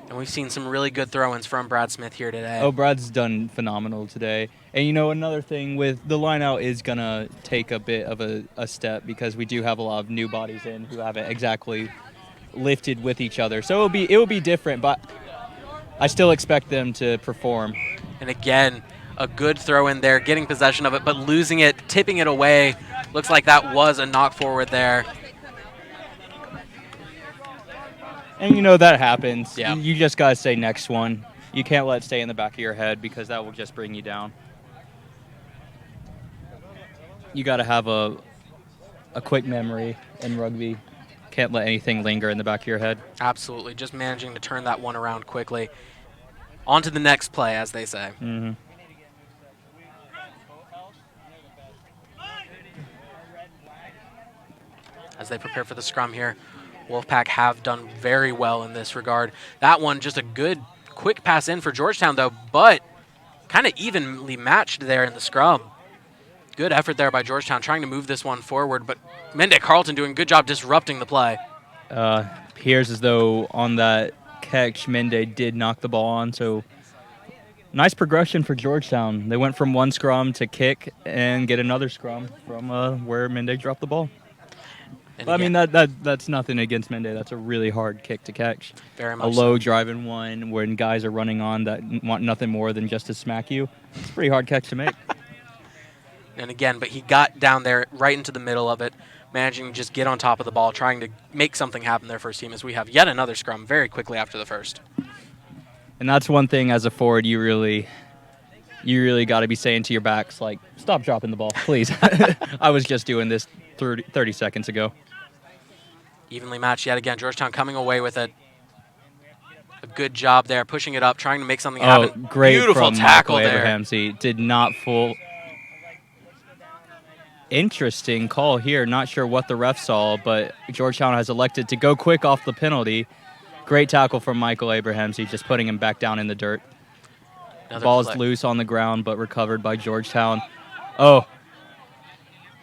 And we've seen some really good throw-ins from Brad Smith here today. Oh, Brad's done phenomenal today. And, another thing with the line-out is going to take a bit of a step because we do have a lot of new bodies in who haven't exactly lifted with each other. So it will be different, but I still expect them to perform. And again, a good throw in there, getting possession of it, but losing it, tipping it away. Looks like that was a knock forward there. And you know that happens. Yeah. You just got to say next one. You can't let it stay in the back of your head because that will just bring you down. You got to have a quick memory in rugby. Can't let anything linger in the back of your head. Absolutely. Just managing to turn that one around quickly. On to the next play, as they say. Mm-hmm. As they prepare for the scrum here, Wolfpack have done very well in this regard. That one, just a good, quick pass in for Georgetown, though, but kind of evenly matched there in the scrum. Good effort there by Georgetown, trying to move this one forward, but Mende Carlton doing a good job disrupting the play. Appears as though on that catch, Mende did knock the ball on, so nice progression for Georgetown. They went from one scrum to kick and get another scrum from where Mende dropped the ball. And But, I mean, again, that's nothing against Mende. That's a really hard kick to catch. very A much low so. driving one when guys are running on that want nothing more than just to smack you. It's a pretty hard catch to make. And again, but he got down there right into the middle of it, managing to just get on top of the ball, trying to make something happen there for his team as we have yet another scrum very quickly after the first. And that's one thing as a forward you really got to be saying to your backs, like, stop dropping the ball, please. I was just doing this 30 seconds ago. Evenly matched yet again. Georgetown coming away with it. A good job there, pushing it up, trying to make something happen. Great Beautiful from tackle Michael there. Abraham. See, did not full. Interesting call here. Not sure what the ref saw, but Georgetown has elected to go quick off the penalty. Great tackle from Michael Abraham. See, just putting him back down in the dirt. Another Ball's play. loose on the ground, but recovered by Georgetown. Oh,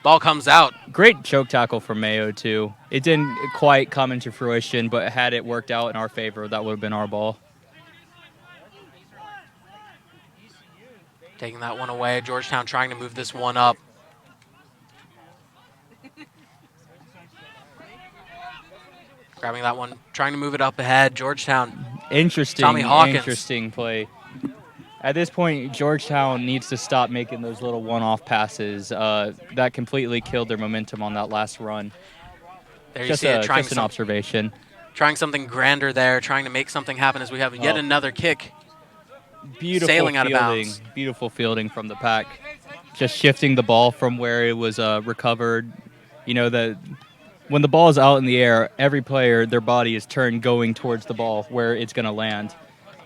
Ball comes out. great choke tackle from Mayo, too. It didn't quite come into fruition, but had it worked out in our favor, that would have been our ball. Taking that one away. Georgetown trying to move this one up. Grabbing that one, trying to move it up ahead. Georgetown. Tommy Hawkins. Interesting play. At this point, Georgetown needs to stop making those little one-off passes. That completely killed their momentum on that last run. There you Just, see it, trying just an observation. trying something grander there, trying to make something happen as we have yet another kick. Beautiful Sailing out of fielding. bounds. Beautiful fielding from the pack. Just shifting the ball from where it was recovered. You know, that when the ball is out in the air, every player, their body is turned going towards the ball where it's going to land.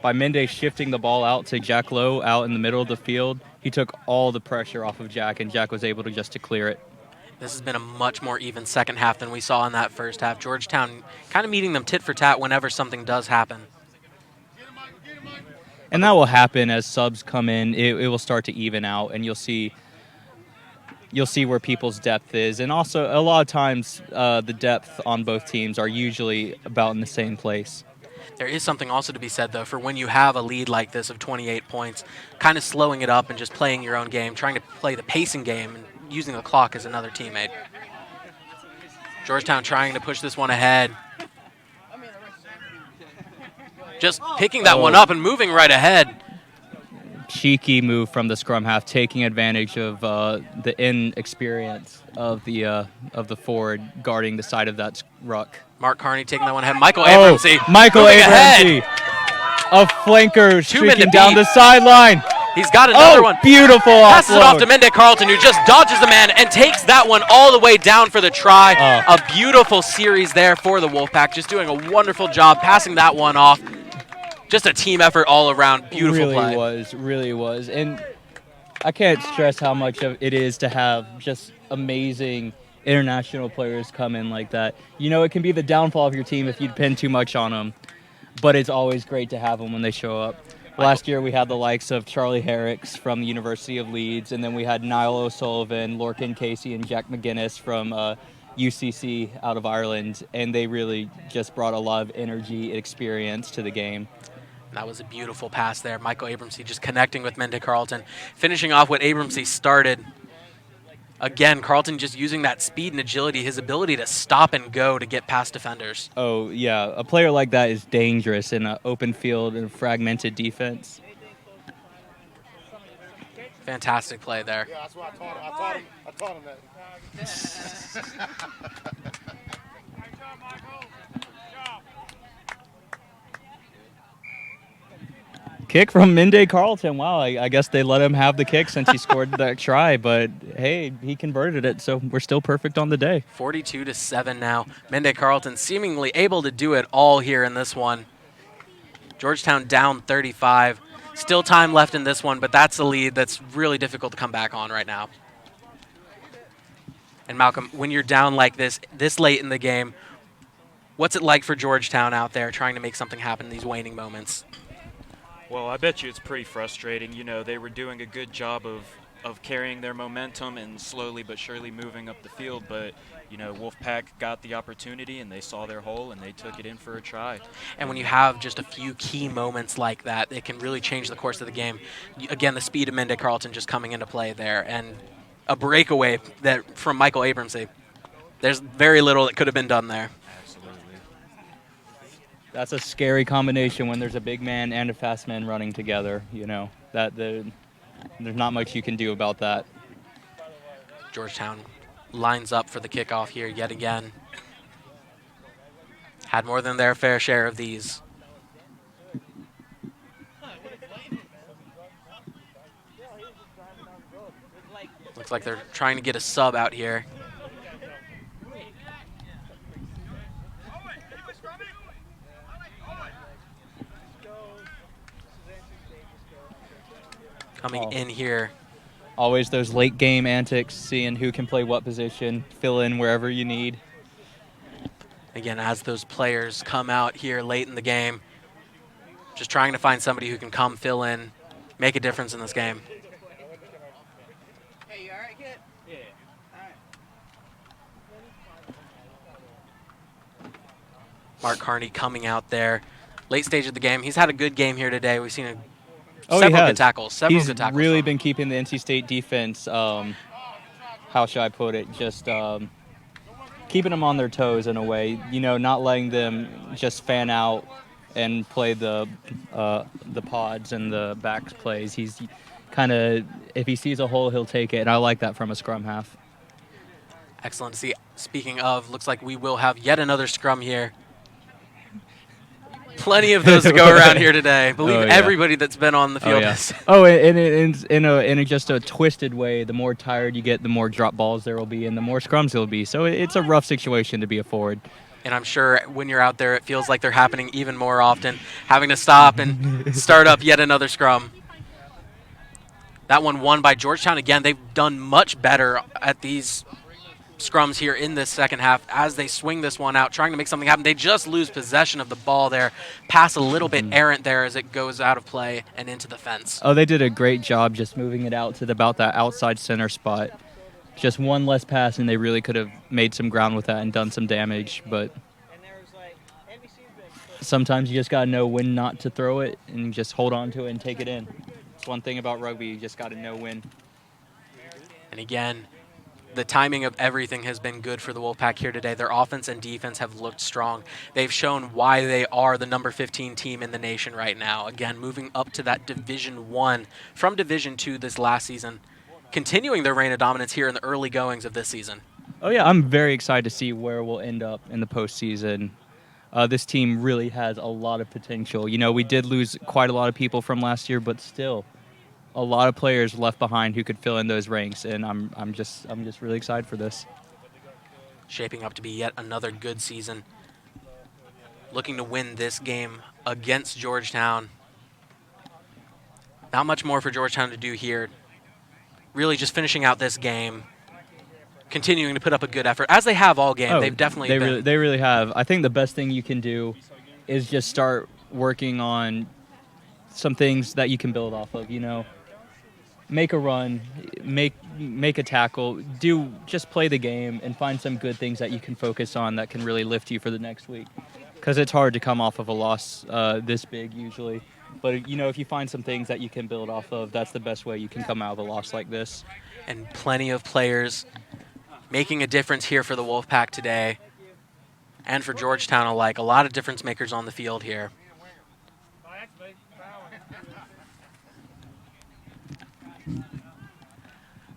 By Mende shifting the ball out to Jack Lowe out in the middle of the field, he took all the pressure off of Jack, and Jack was able to just to clear it. This has been a much more even second half than we saw in that first half. Georgetown kind of meeting them tit for tat whenever something does happen. And that will happen as subs come in. It will start to even out, and you'll see where people's depth is. And also, a lot of times, the depth on both teams are usually about in the same place. There is something also to be said, though, for when you have a lead like this of 28 points, kind of slowing it up and just playing your own game, trying to play the pacing game and using the clock as another teammate. Georgetown trying to push this one ahead. Just picking that one up and moving right ahead. Cheeky move from the scrum half, taking advantage of the inexperience of the forward guarding the side of that ruck. Mark Carney taking that one ahead. Michael Abramsey. Michael moving Abramsey, a flanker men streaking to down beat. the sideline. He's got another one. Beautiful Passes it off offload. to Mende Carlton, who just dodges the man and takes that one all the way down for the try. A beautiful series there for the Wolfpack, just doing a wonderful job passing that one off. Just a team effort all around. Beautiful play. Really was. And I can't stress how much of it is to have just amazing international players come in like that. You know, it can be the downfall of your team if you depend too much on them, but it's always great to have them when they show up. Last year we had the likes of Charlie Herricks from the University of Leeds, and then we had Niall O'Sullivan, Lorcan Casey, and Jack McGuinness from UCC out of Ireland, and they really just brought a lot of energy and experience to the game. That was a beautiful pass there. Michael Abramsey just connecting with Mende Carlton, finishing off what Abramsey started. Again, Carlton just using that speed and agility, his ability to stop and go to get past defenders. Oh, yeah. A player like that is dangerous in an open field and fragmented defense. Fantastic play there. Yeah, that's what I taught him. I taught him that. kick from Minde Carlton. Wow, I guess they let him have the kick since he scored that try, but hey, he converted it, so we're still perfect on the day. 42-7 now. Mende Carlton seemingly able to do it all here in this one. Georgetown down 35. Still time left in this one, but that's a lead that's really difficult to come back on right now. And Malcolm, when you're down like this late in the game, what's it like for Georgetown out there trying to make something happen in these waning moments? Well, I bet you it's pretty frustrating. You know, they were doing a good job of carrying their momentum and slowly but surely moving up the field, but you know, Wolfpack got the opportunity and they saw their hole and they took it in for a try. And when you have just a few key moments like that, it can really change the course of the game. Again, the speed of Mende Carlton just coming into play there, and a breakaway that from Michael Abramsey. There's very little that could have been done there. Absolutely. That's a scary combination when there's a big man and a fast man running together. You know, there's not much you can do about that. Georgetown lines up for the kickoff here yet again. Had more than their fair share of these. Looks like they're trying to get a sub out here. Coming in here. Always those late game antics, seeing who can play what position, fill in wherever you need. Again, as those players come out here late in the game, just trying to find somebody who can come fill in, make a difference in this game. Hey, you all right, kid? Yeah. All right. Mark Carney coming out there. Late stage of the game. He's had a good game here today. We've seen Oh, several he has. good tackles. Several He's good tackles. really been keeping the NC State defense, how should I put it, just keeping them on their toes in a way, you know, not letting them just fan out and play the pods and the backs plays. He's kind of, if he sees a hole, he'll take it, and I like that from a scrum half. Excellent to see. Speaking of, looks like we will have yet another scrum here. Plenty of those to go around here today. I believe Oh, yeah. everybody that's been on the field. Oh, yeah. has- Oh, and in just a twisted way, the more tired you get, the more drop balls there will be, and the more scrums there will be. So it's a rough situation to be a forward. And I'm sure when you're out there, it feels like they're happening even more often, having to stop and start up yet another scrum. That one won by Georgetown. Again, they've done much better at these scrums here in this second half as they swing this one out, trying to make something happen. They just lose possession of the ball there, pass a little bit errant there as it goes out of play and into the fence. Oh, they did a great job just moving it out to about that outside center spot. Just one less pass, and they really could have made some ground with that and done some damage. But sometimes you just got to know when not to throw it and just hold on to it and take it in. It's one thing about rugby. You just got to know when. And again, the timing of everything has been good for the Wolfpack here today. Their offense and defense have looked strong. They've shown why they are the number 15 team in the nation right now. Again, moving up to that Division I from Division II this last season, continuing their reign of dominance here in the early goings of this season. Oh, yeah, I'm very excited to see where we'll end up in the postseason. This team really has a lot of potential. You know, we did lose quite a lot of people from last year, but still a lot of players left behind who could fill in those ranks, and I'm just really excited for this. Shaping up to be yet another good season. Looking to win this game against Georgetown. Not much more for Georgetown to do here. Really just finishing out this game, continuing to put up a good effort, as they have all game. They've definitely been. They really have. I think the best thing you can do is just start working on some things that you can build off of, you know. Make a run, make a tackle, just play the game and find some good things that you can focus on that can really lift you for the next week. Because it's hard to come off of a loss this big usually. But, you know, if you find some things that you can build off of, that's the best way you can come out of a loss like this. And plenty of players making a difference here for the Wolfpack today and for Georgetown alike. A lot of difference makers on the field here.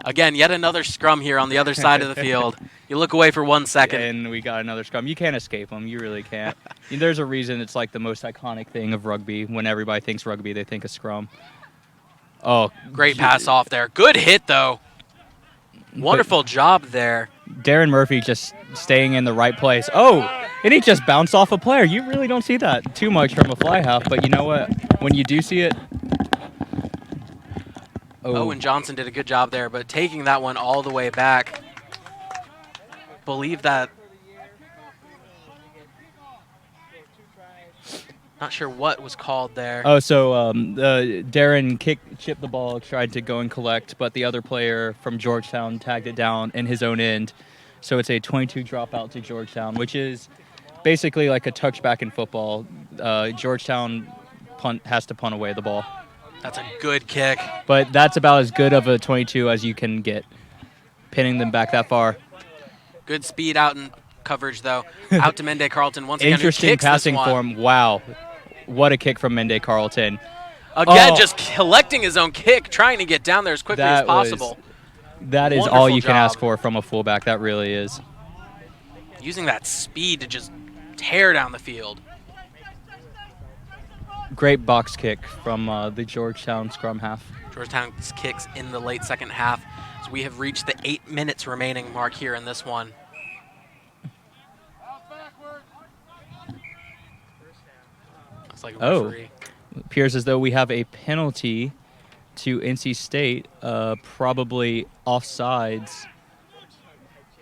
Again, yet another scrum here on the other side of the field. You look away for 1 second. And we got another scrum. You can't escape them. You really can't. There's a reason it's like the most iconic thing of rugby. When everybody thinks rugby, they think of scrum. Oh, Great pass off there. Good hit, though. Wonderful job there. Darren Murphy just staying in the right place. Oh, and he just bounced off a player. You really don't see that too much from a fly half, but you know what? When you do see it. Oh, and Johnson did a good job there, but taking that one all the way back. Believe that. Not sure what was called there. Oh, so Darren chipped the ball, tried to go and collect, but the other player from Georgetown tagged it down in his own end. So it's a 22 dropout to Georgetown, which is basically like a touchback in football. Georgetown has to punt away the ball. That's a good kick. But that's about as good of a 22 as you can get, pinning them back that far. Good speed out in coverage, though. Out to Mende Carlton once again. Interesting passing form. Wow. What a kick from Mende Carlton. Again, just collecting his own kick, trying to get down there as quickly as possible. That is Wonderful all you can job. ask for from a fullback. That really is. Using that speed to just tear down the field. Great box kick from the Georgetown scrum half. Georgetown's kicks in the late second half. So we have reached the 8 minutes remaining mark here in this one. Looks like a referee. Appears as though we have a penalty to NC State, probably offsides.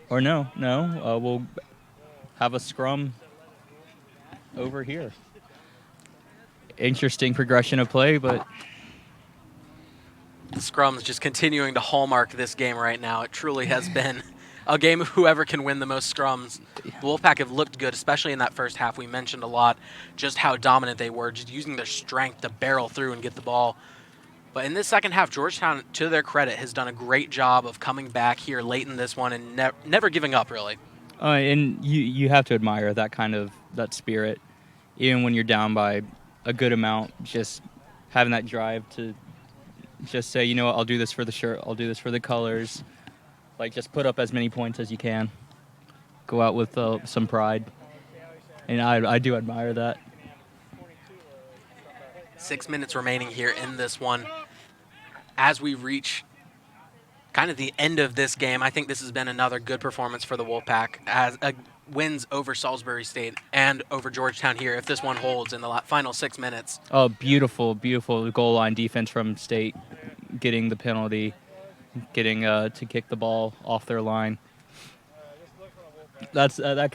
Or no, we'll have a scrum over here. Interesting progression of play, but The scrum's just continuing to hallmark this game right now. It truly has been a game of whoever can win the most scrums. The Wolfpack have looked good, especially in that first half. We mentioned a lot just how dominant they were, just using their strength to barrel through and get the ball. But in this second half, Georgetown, to their credit, has done a great job of coming back here late in this one and never giving up, really. And you have to admire that spirit, even when you're down by a good amount. Just having that drive to just say, you know what, I'll do this for the shirt, I'll do this for the colors. Like, just put up as many points as you can. Go out with some pride. And I do admire that. 6 minutes remaining here in this one. As we reach kind of the end of this game, I think this has been another good performance for the Wolfpack as wins over Salisbury State and over Georgetown here if this one holds in the final 6 minutes. Oh, beautiful, beautiful goal line defense from State, getting the penalty, getting to kick the ball off their line. That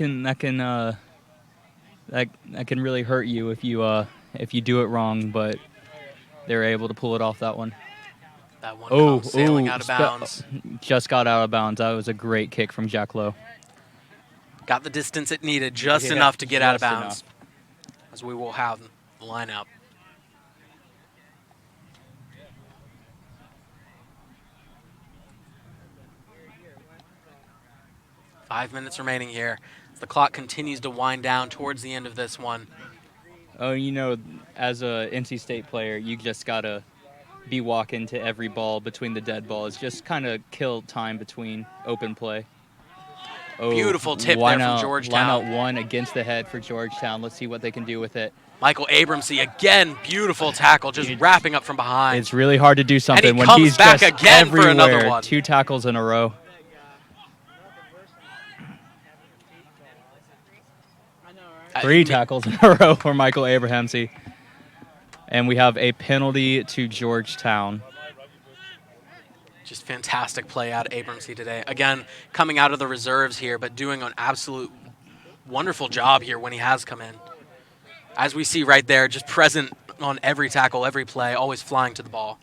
can really hurt you if you do it wrong, but they're able to pull it off that one. That one comes sailing out of bounds. Just got out of bounds. That was a great kick from Jack Lowe. Got the distance it needed, just enough to get out of bounds. As we will have the lineup. Five minutes remaining here. As the clock continues to wind down towards the end of this one. Oh, you know, as a NC State player, you just got to be walking to every ball between the dead balls. Just kind of kill time between open play. Oh, beautiful tip there from Georgetown. Line out one against the head for Georgetown. Let's see what they can do with it. Michael Abramsey, again, beautiful tackle, just wrapping up from behind. It's really hard to do something and he when comes he's back just again everywhere. For another one. 2 tackles in a row. Three tackles in a row for Michael Abrahamsey. And we have a penalty to Georgetown. Just fantastic play out of Abramsey today. Again, coming out of the reserves here, but doing an absolute wonderful job here when he has come in. As we see right there, just present on every tackle, every play, always flying to the ball.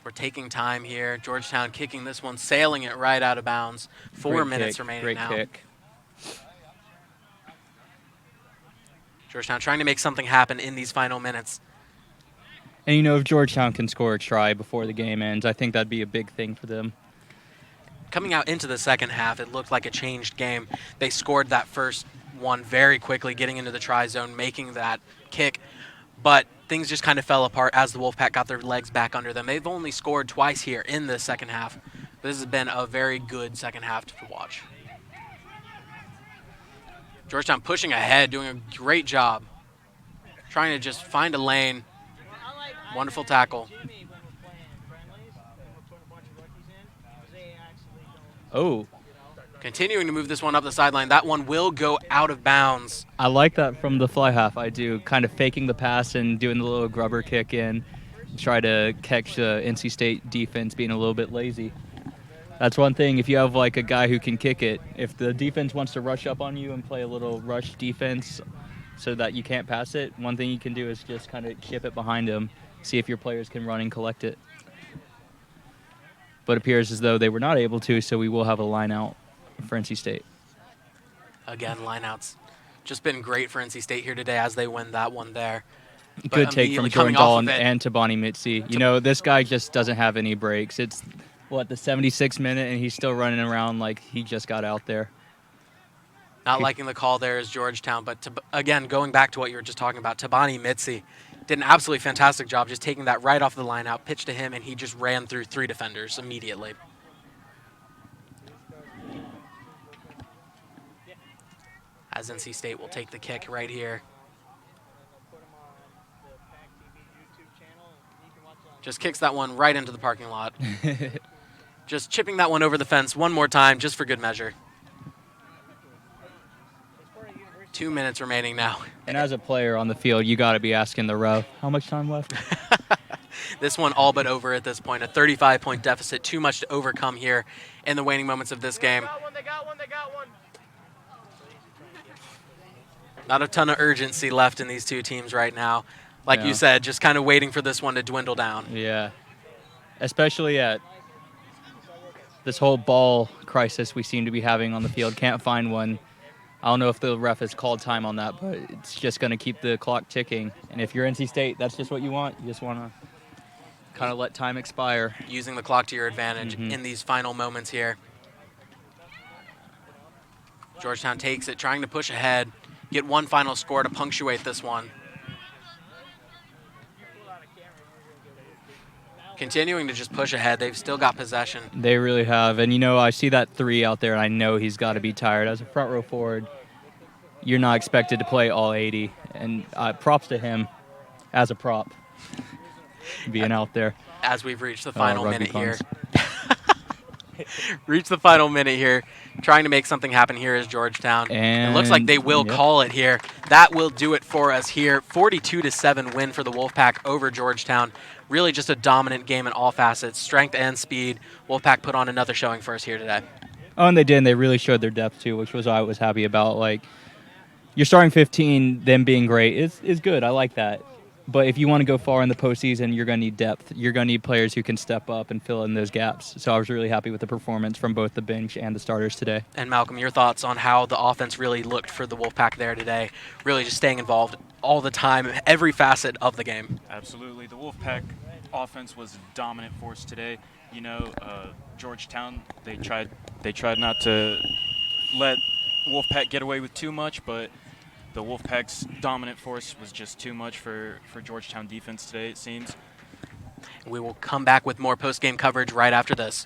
We're taking time here. Georgetown kicking this one, sailing it right out of bounds. 4 minutes remaining now. Great kick. Georgetown trying to make something happen in these final minutes. And, you know, if Georgetown can score a try before the game ends, I think that'd be a big thing for them. Coming out into the second half, it looked like a changed game. They scored that first one very quickly, getting into the try zone, making that kick. But things just kind of fell apart as the Wolfpack got their legs back under them. They've only scored twice here in the second half. This has been a very good second half to watch. Georgetown pushing ahead, doing a great job. Trying to just find a lane. Wonderful tackle. Oh, Continuing to move this one up the sideline. That one will go out of bounds. I like that from the fly half. I do, kind of faking the pass and doing the little grubber kick in, try to catch the NC State defense being a little bit lazy. That's one thing. If you have like a guy who can kick it, if the defense wants to rush up on you and play a little rush defense so that you can't pass it, one thing you can do is just kind of chip it behind him, see if your players can run and collect it. But it appears as though they were not able to, so we will have a line out for NC State. Again, lineouts. Just been great for NC State here today as they win that one there. But Good take from immediately Jordan coming off of Dahl it, and Tabani Mitzi. You know, this guy just doesn't have any breaks. It's, the 76th minute, and he's still running around like he just got out there. Not liking the call there is Georgetown, but again, going back to what you were just talking about, Tabani Mitzi did an absolutely fantastic job just taking that right off the line out, pitch to him, and he just ran through 3 defenders immediately. As NC State will take the kick right here. Just kicks that one right into the parking lot. Just chipping that one over the fence one more time, just for good measure. 2 minutes remaining now. And as a player on the field, you got to be asking the ref, how much time left? This one all but over at this point. A 35-point deficit, too much to overcome here in the waning moments of this game. They got one. Not a ton of urgency left in these two teams right now. Like you said, just kind of waiting for this one to dwindle down. Yeah. Especially at this whole ball crisis we seem to be having on the field. Can't find one. I don't know if the ref has called time on that, but it's just going to keep the clock ticking. And if you're NC State, that's just what you want. You just want to kind of let time expire. Using the clock to your advantage in these final moments here. Georgetown takes it, trying to push ahead, get one final score to punctuate this one. Continuing to just push ahead. They've still got possession. They really have. And, you know, I see that 3 out there, and I know he's got to be tired. As a front row forward, you're not expected to play all 80. And props to him as a prop being out there. As we've reached the final Rugby minute here. puns. Reach the final minute here. Trying to make something happen here is Georgetown. And it looks like they will call it here. That will do it for us here. 42-7 win for the Wolfpack over Georgetown. Really just a dominant game in all facets, strength and speed. Wolfpack put on another showing for us here today. Oh, and they did. And they really showed their depth, too, which was I was happy about. Like, you're starting 15, them being great is good. I like that. But if you want to go far in the postseason, you're going to need depth. You're going to need players who can step up and fill in those gaps. So I was really happy with the performance from both the bench and the starters today. And Malcolm, your thoughts on how the offense really looked for the Wolfpack there today, really just staying involved all the time, every facet of the game. Absolutely. The Wolfpack offense was a dominant force today. You know, Georgetown, they tried not to let Wolfpack get away with too much, but the Wolfpack's dominant force was just too much for Georgetown defense today, it seems. We will come back with more post-game coverage right after this.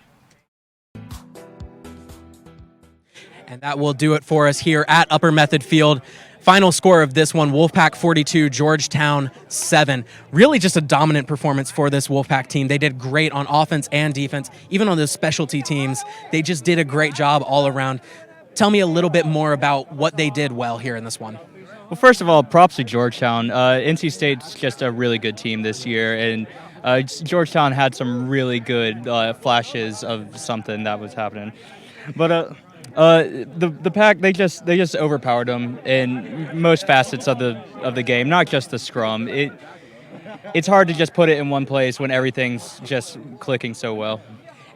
And that will do it for us here at Upper Method Field. Final score of this one, Wolfpack 42, Georgetown 7. Really just a dominant performance for this Wolfpack team. They did great on offense and defense, even on those specialty teams. They just did a great job all around. Tell me a little bit more about what they did well here in this one. Well, first of all, props to Georgetown. NC State's just a really good team this year, and Georgetown had some really good flashes of something that was happening. But the Pack, they just overpowered them in most facets of the game, not just the scrum. It's hard to just put it in one place when everything's just clicking so well.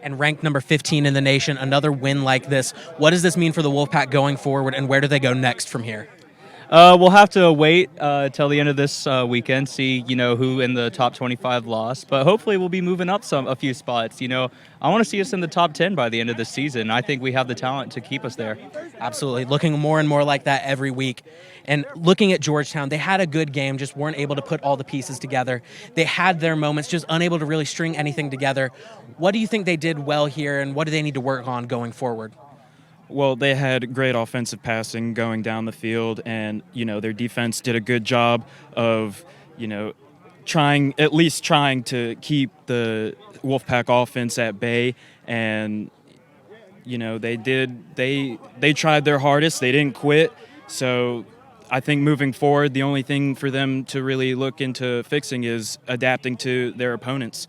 And ranked number 15 in the nation, another win like this. What does this mean for the Wolfpack going forward, and where do they go next from here? We'll have to wait till the end of this weekend, see who in the top 25 lost. But hopefully we'll be moving up a few spots. I want to see us in the top 10 by the end of the season. I think we have the talent to keep us there. Absolutely, looking more and more like that every week. And looking at Georgetown, they had a good game, just weren't able to put all the pieces together. They had their moments, just unable to really string anything together. What do you think they did well here, and what do they need to work on going forward? Well, they had great offensive passing going down the field, and their defense did a good job of trying to keep the Wolfpack offense at bay, and they tried their hardest. They didn't quit. So I think moving forward, the only thing for them to really look into fixing is adapting to their opponents.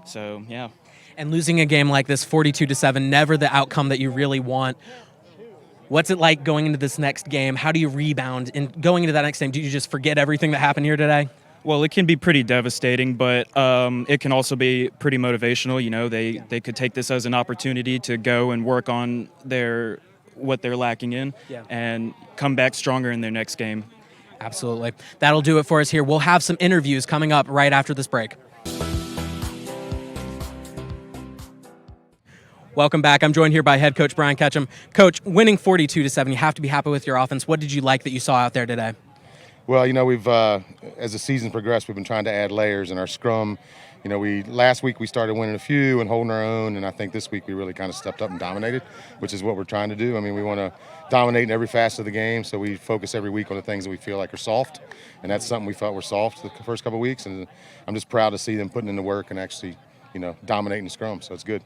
So, yeah. And losing a game like this, 42-7, never the outcome that you really want. What's it like going into this next game? How do you rebound? And going into that next game, do you just forget everything that happened here today? Well, it can be pretty devastating, but it can also be pretty motivational. They could take this as an opportunity to go and work on what they're lacking in, and come back stronger in their next game. Absolutely. That'll do it for us here. We'll have some interviews coming up right after this break. Welcome back. I'm joined here by head coach Brian Ketchum. Coach, winning 42-7, you have to be happy with your offense. What did you like that you saw out there today? Well, we've as the season progressed, we've been trying to add layers in our scrum. Last week we started winning a few and holding our own, and I think this week we really kind of stepped up and dominated, which is what we're trying to do. We want to dominate in every facet of the game, so we focus every week on the things that we feel like are soft, and that's something we felt were soft the first couple of weeks, and I'm just proud to see them putting in the work and actually, dominating the scrum, so it's good.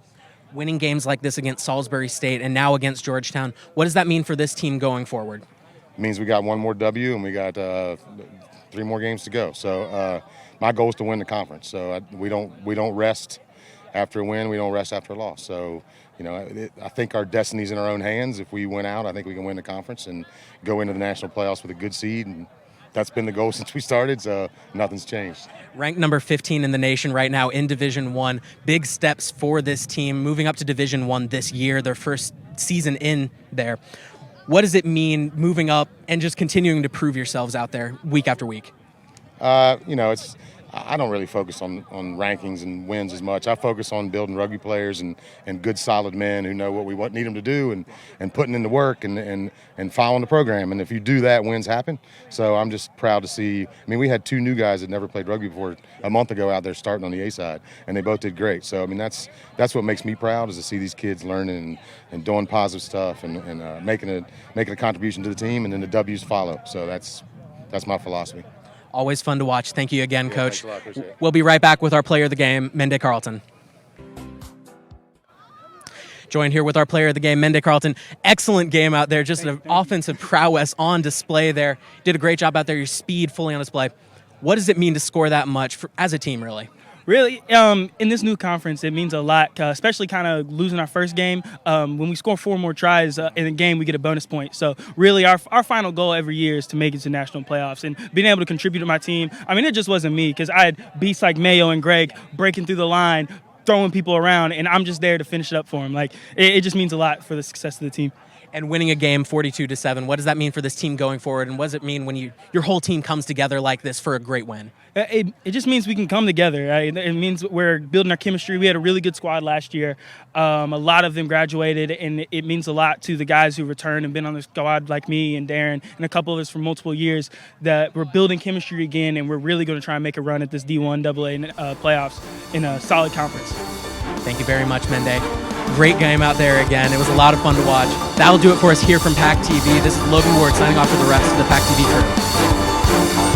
Winning games like this against Salisbury State and now against Georgetown, what does that mean for this team going forward? It means we got one more W and we got 3 more games to go. So my goal is to win the conference. So we don't rest after a win. We don't rest after a loss. So I think our destiny's in our own hands. If we win out, I think we can win the conference and go into the national playoffs with a good seed. And that's been the goal since we started. So nothing's changed. Ranked number 15 in the nation right now in Division I. Big steps for this team moving up to Division I this year. Their first season in there. What does it mean moving up and just continuing to prove yourselves out there week after week? I don't really focus on rankings and wins as much. I focus on building rugby players and good, solid men who know what we need them to do and putting in the work and following the program. And if you do that, wins happen. So I'm just proud to see. We had 2 new guys that never played rugby before a month ago out there starting on the A side, and they both did great. So that's what makes me proud, is to see these kids learning and doing positive stuff and making a contribution to the team, and then the W's follow. So that's my philosophy. Always fun to watch. Thank you again, Coach. Thanks a lot. Appreciate it. We'll be right back with our player of the game, Mende Carlton. Joined here with our player of the game, Mende Carlton. Excellent game out there. Just an offensive prowess on display there. Did a great job out there. Your speed fully on display. What does it mean to score that much as a team, really? Really, in this new conference, it means a lot, especially kind of losing our first game. When we score 4 more tries in a game, we get a bonus point. So really, our final goal every year is to make it to national playoffs. And being able to contribute to my team, it just wasn't me, because I had beasts like Mayo and Greg breaking through the line, throwing people around, and I'm just there to finish it up for them. It just means a lot for the success of the team. And winning a game 42-7, what does that mean for this team going forward? And what does it mean when your whole team comes together like this for a great win? It just means we can come together. Right? It means we're building our chemistry. We had a really good squad last year. A lot of them graduated, and it means a lot to the guys who returned and been on the squad, like me and Darren and a couple of us for multiple years, that we're building chemistry again, and we're really going to try and make a run at this D1 AA playoffs in a solid conference. Thank you very much, Mende. Great game out there again. It was a lot of fun to watch. That'll do it for us here from PackTV. This is Logan Ward signing off for the rest of the PackTV crew.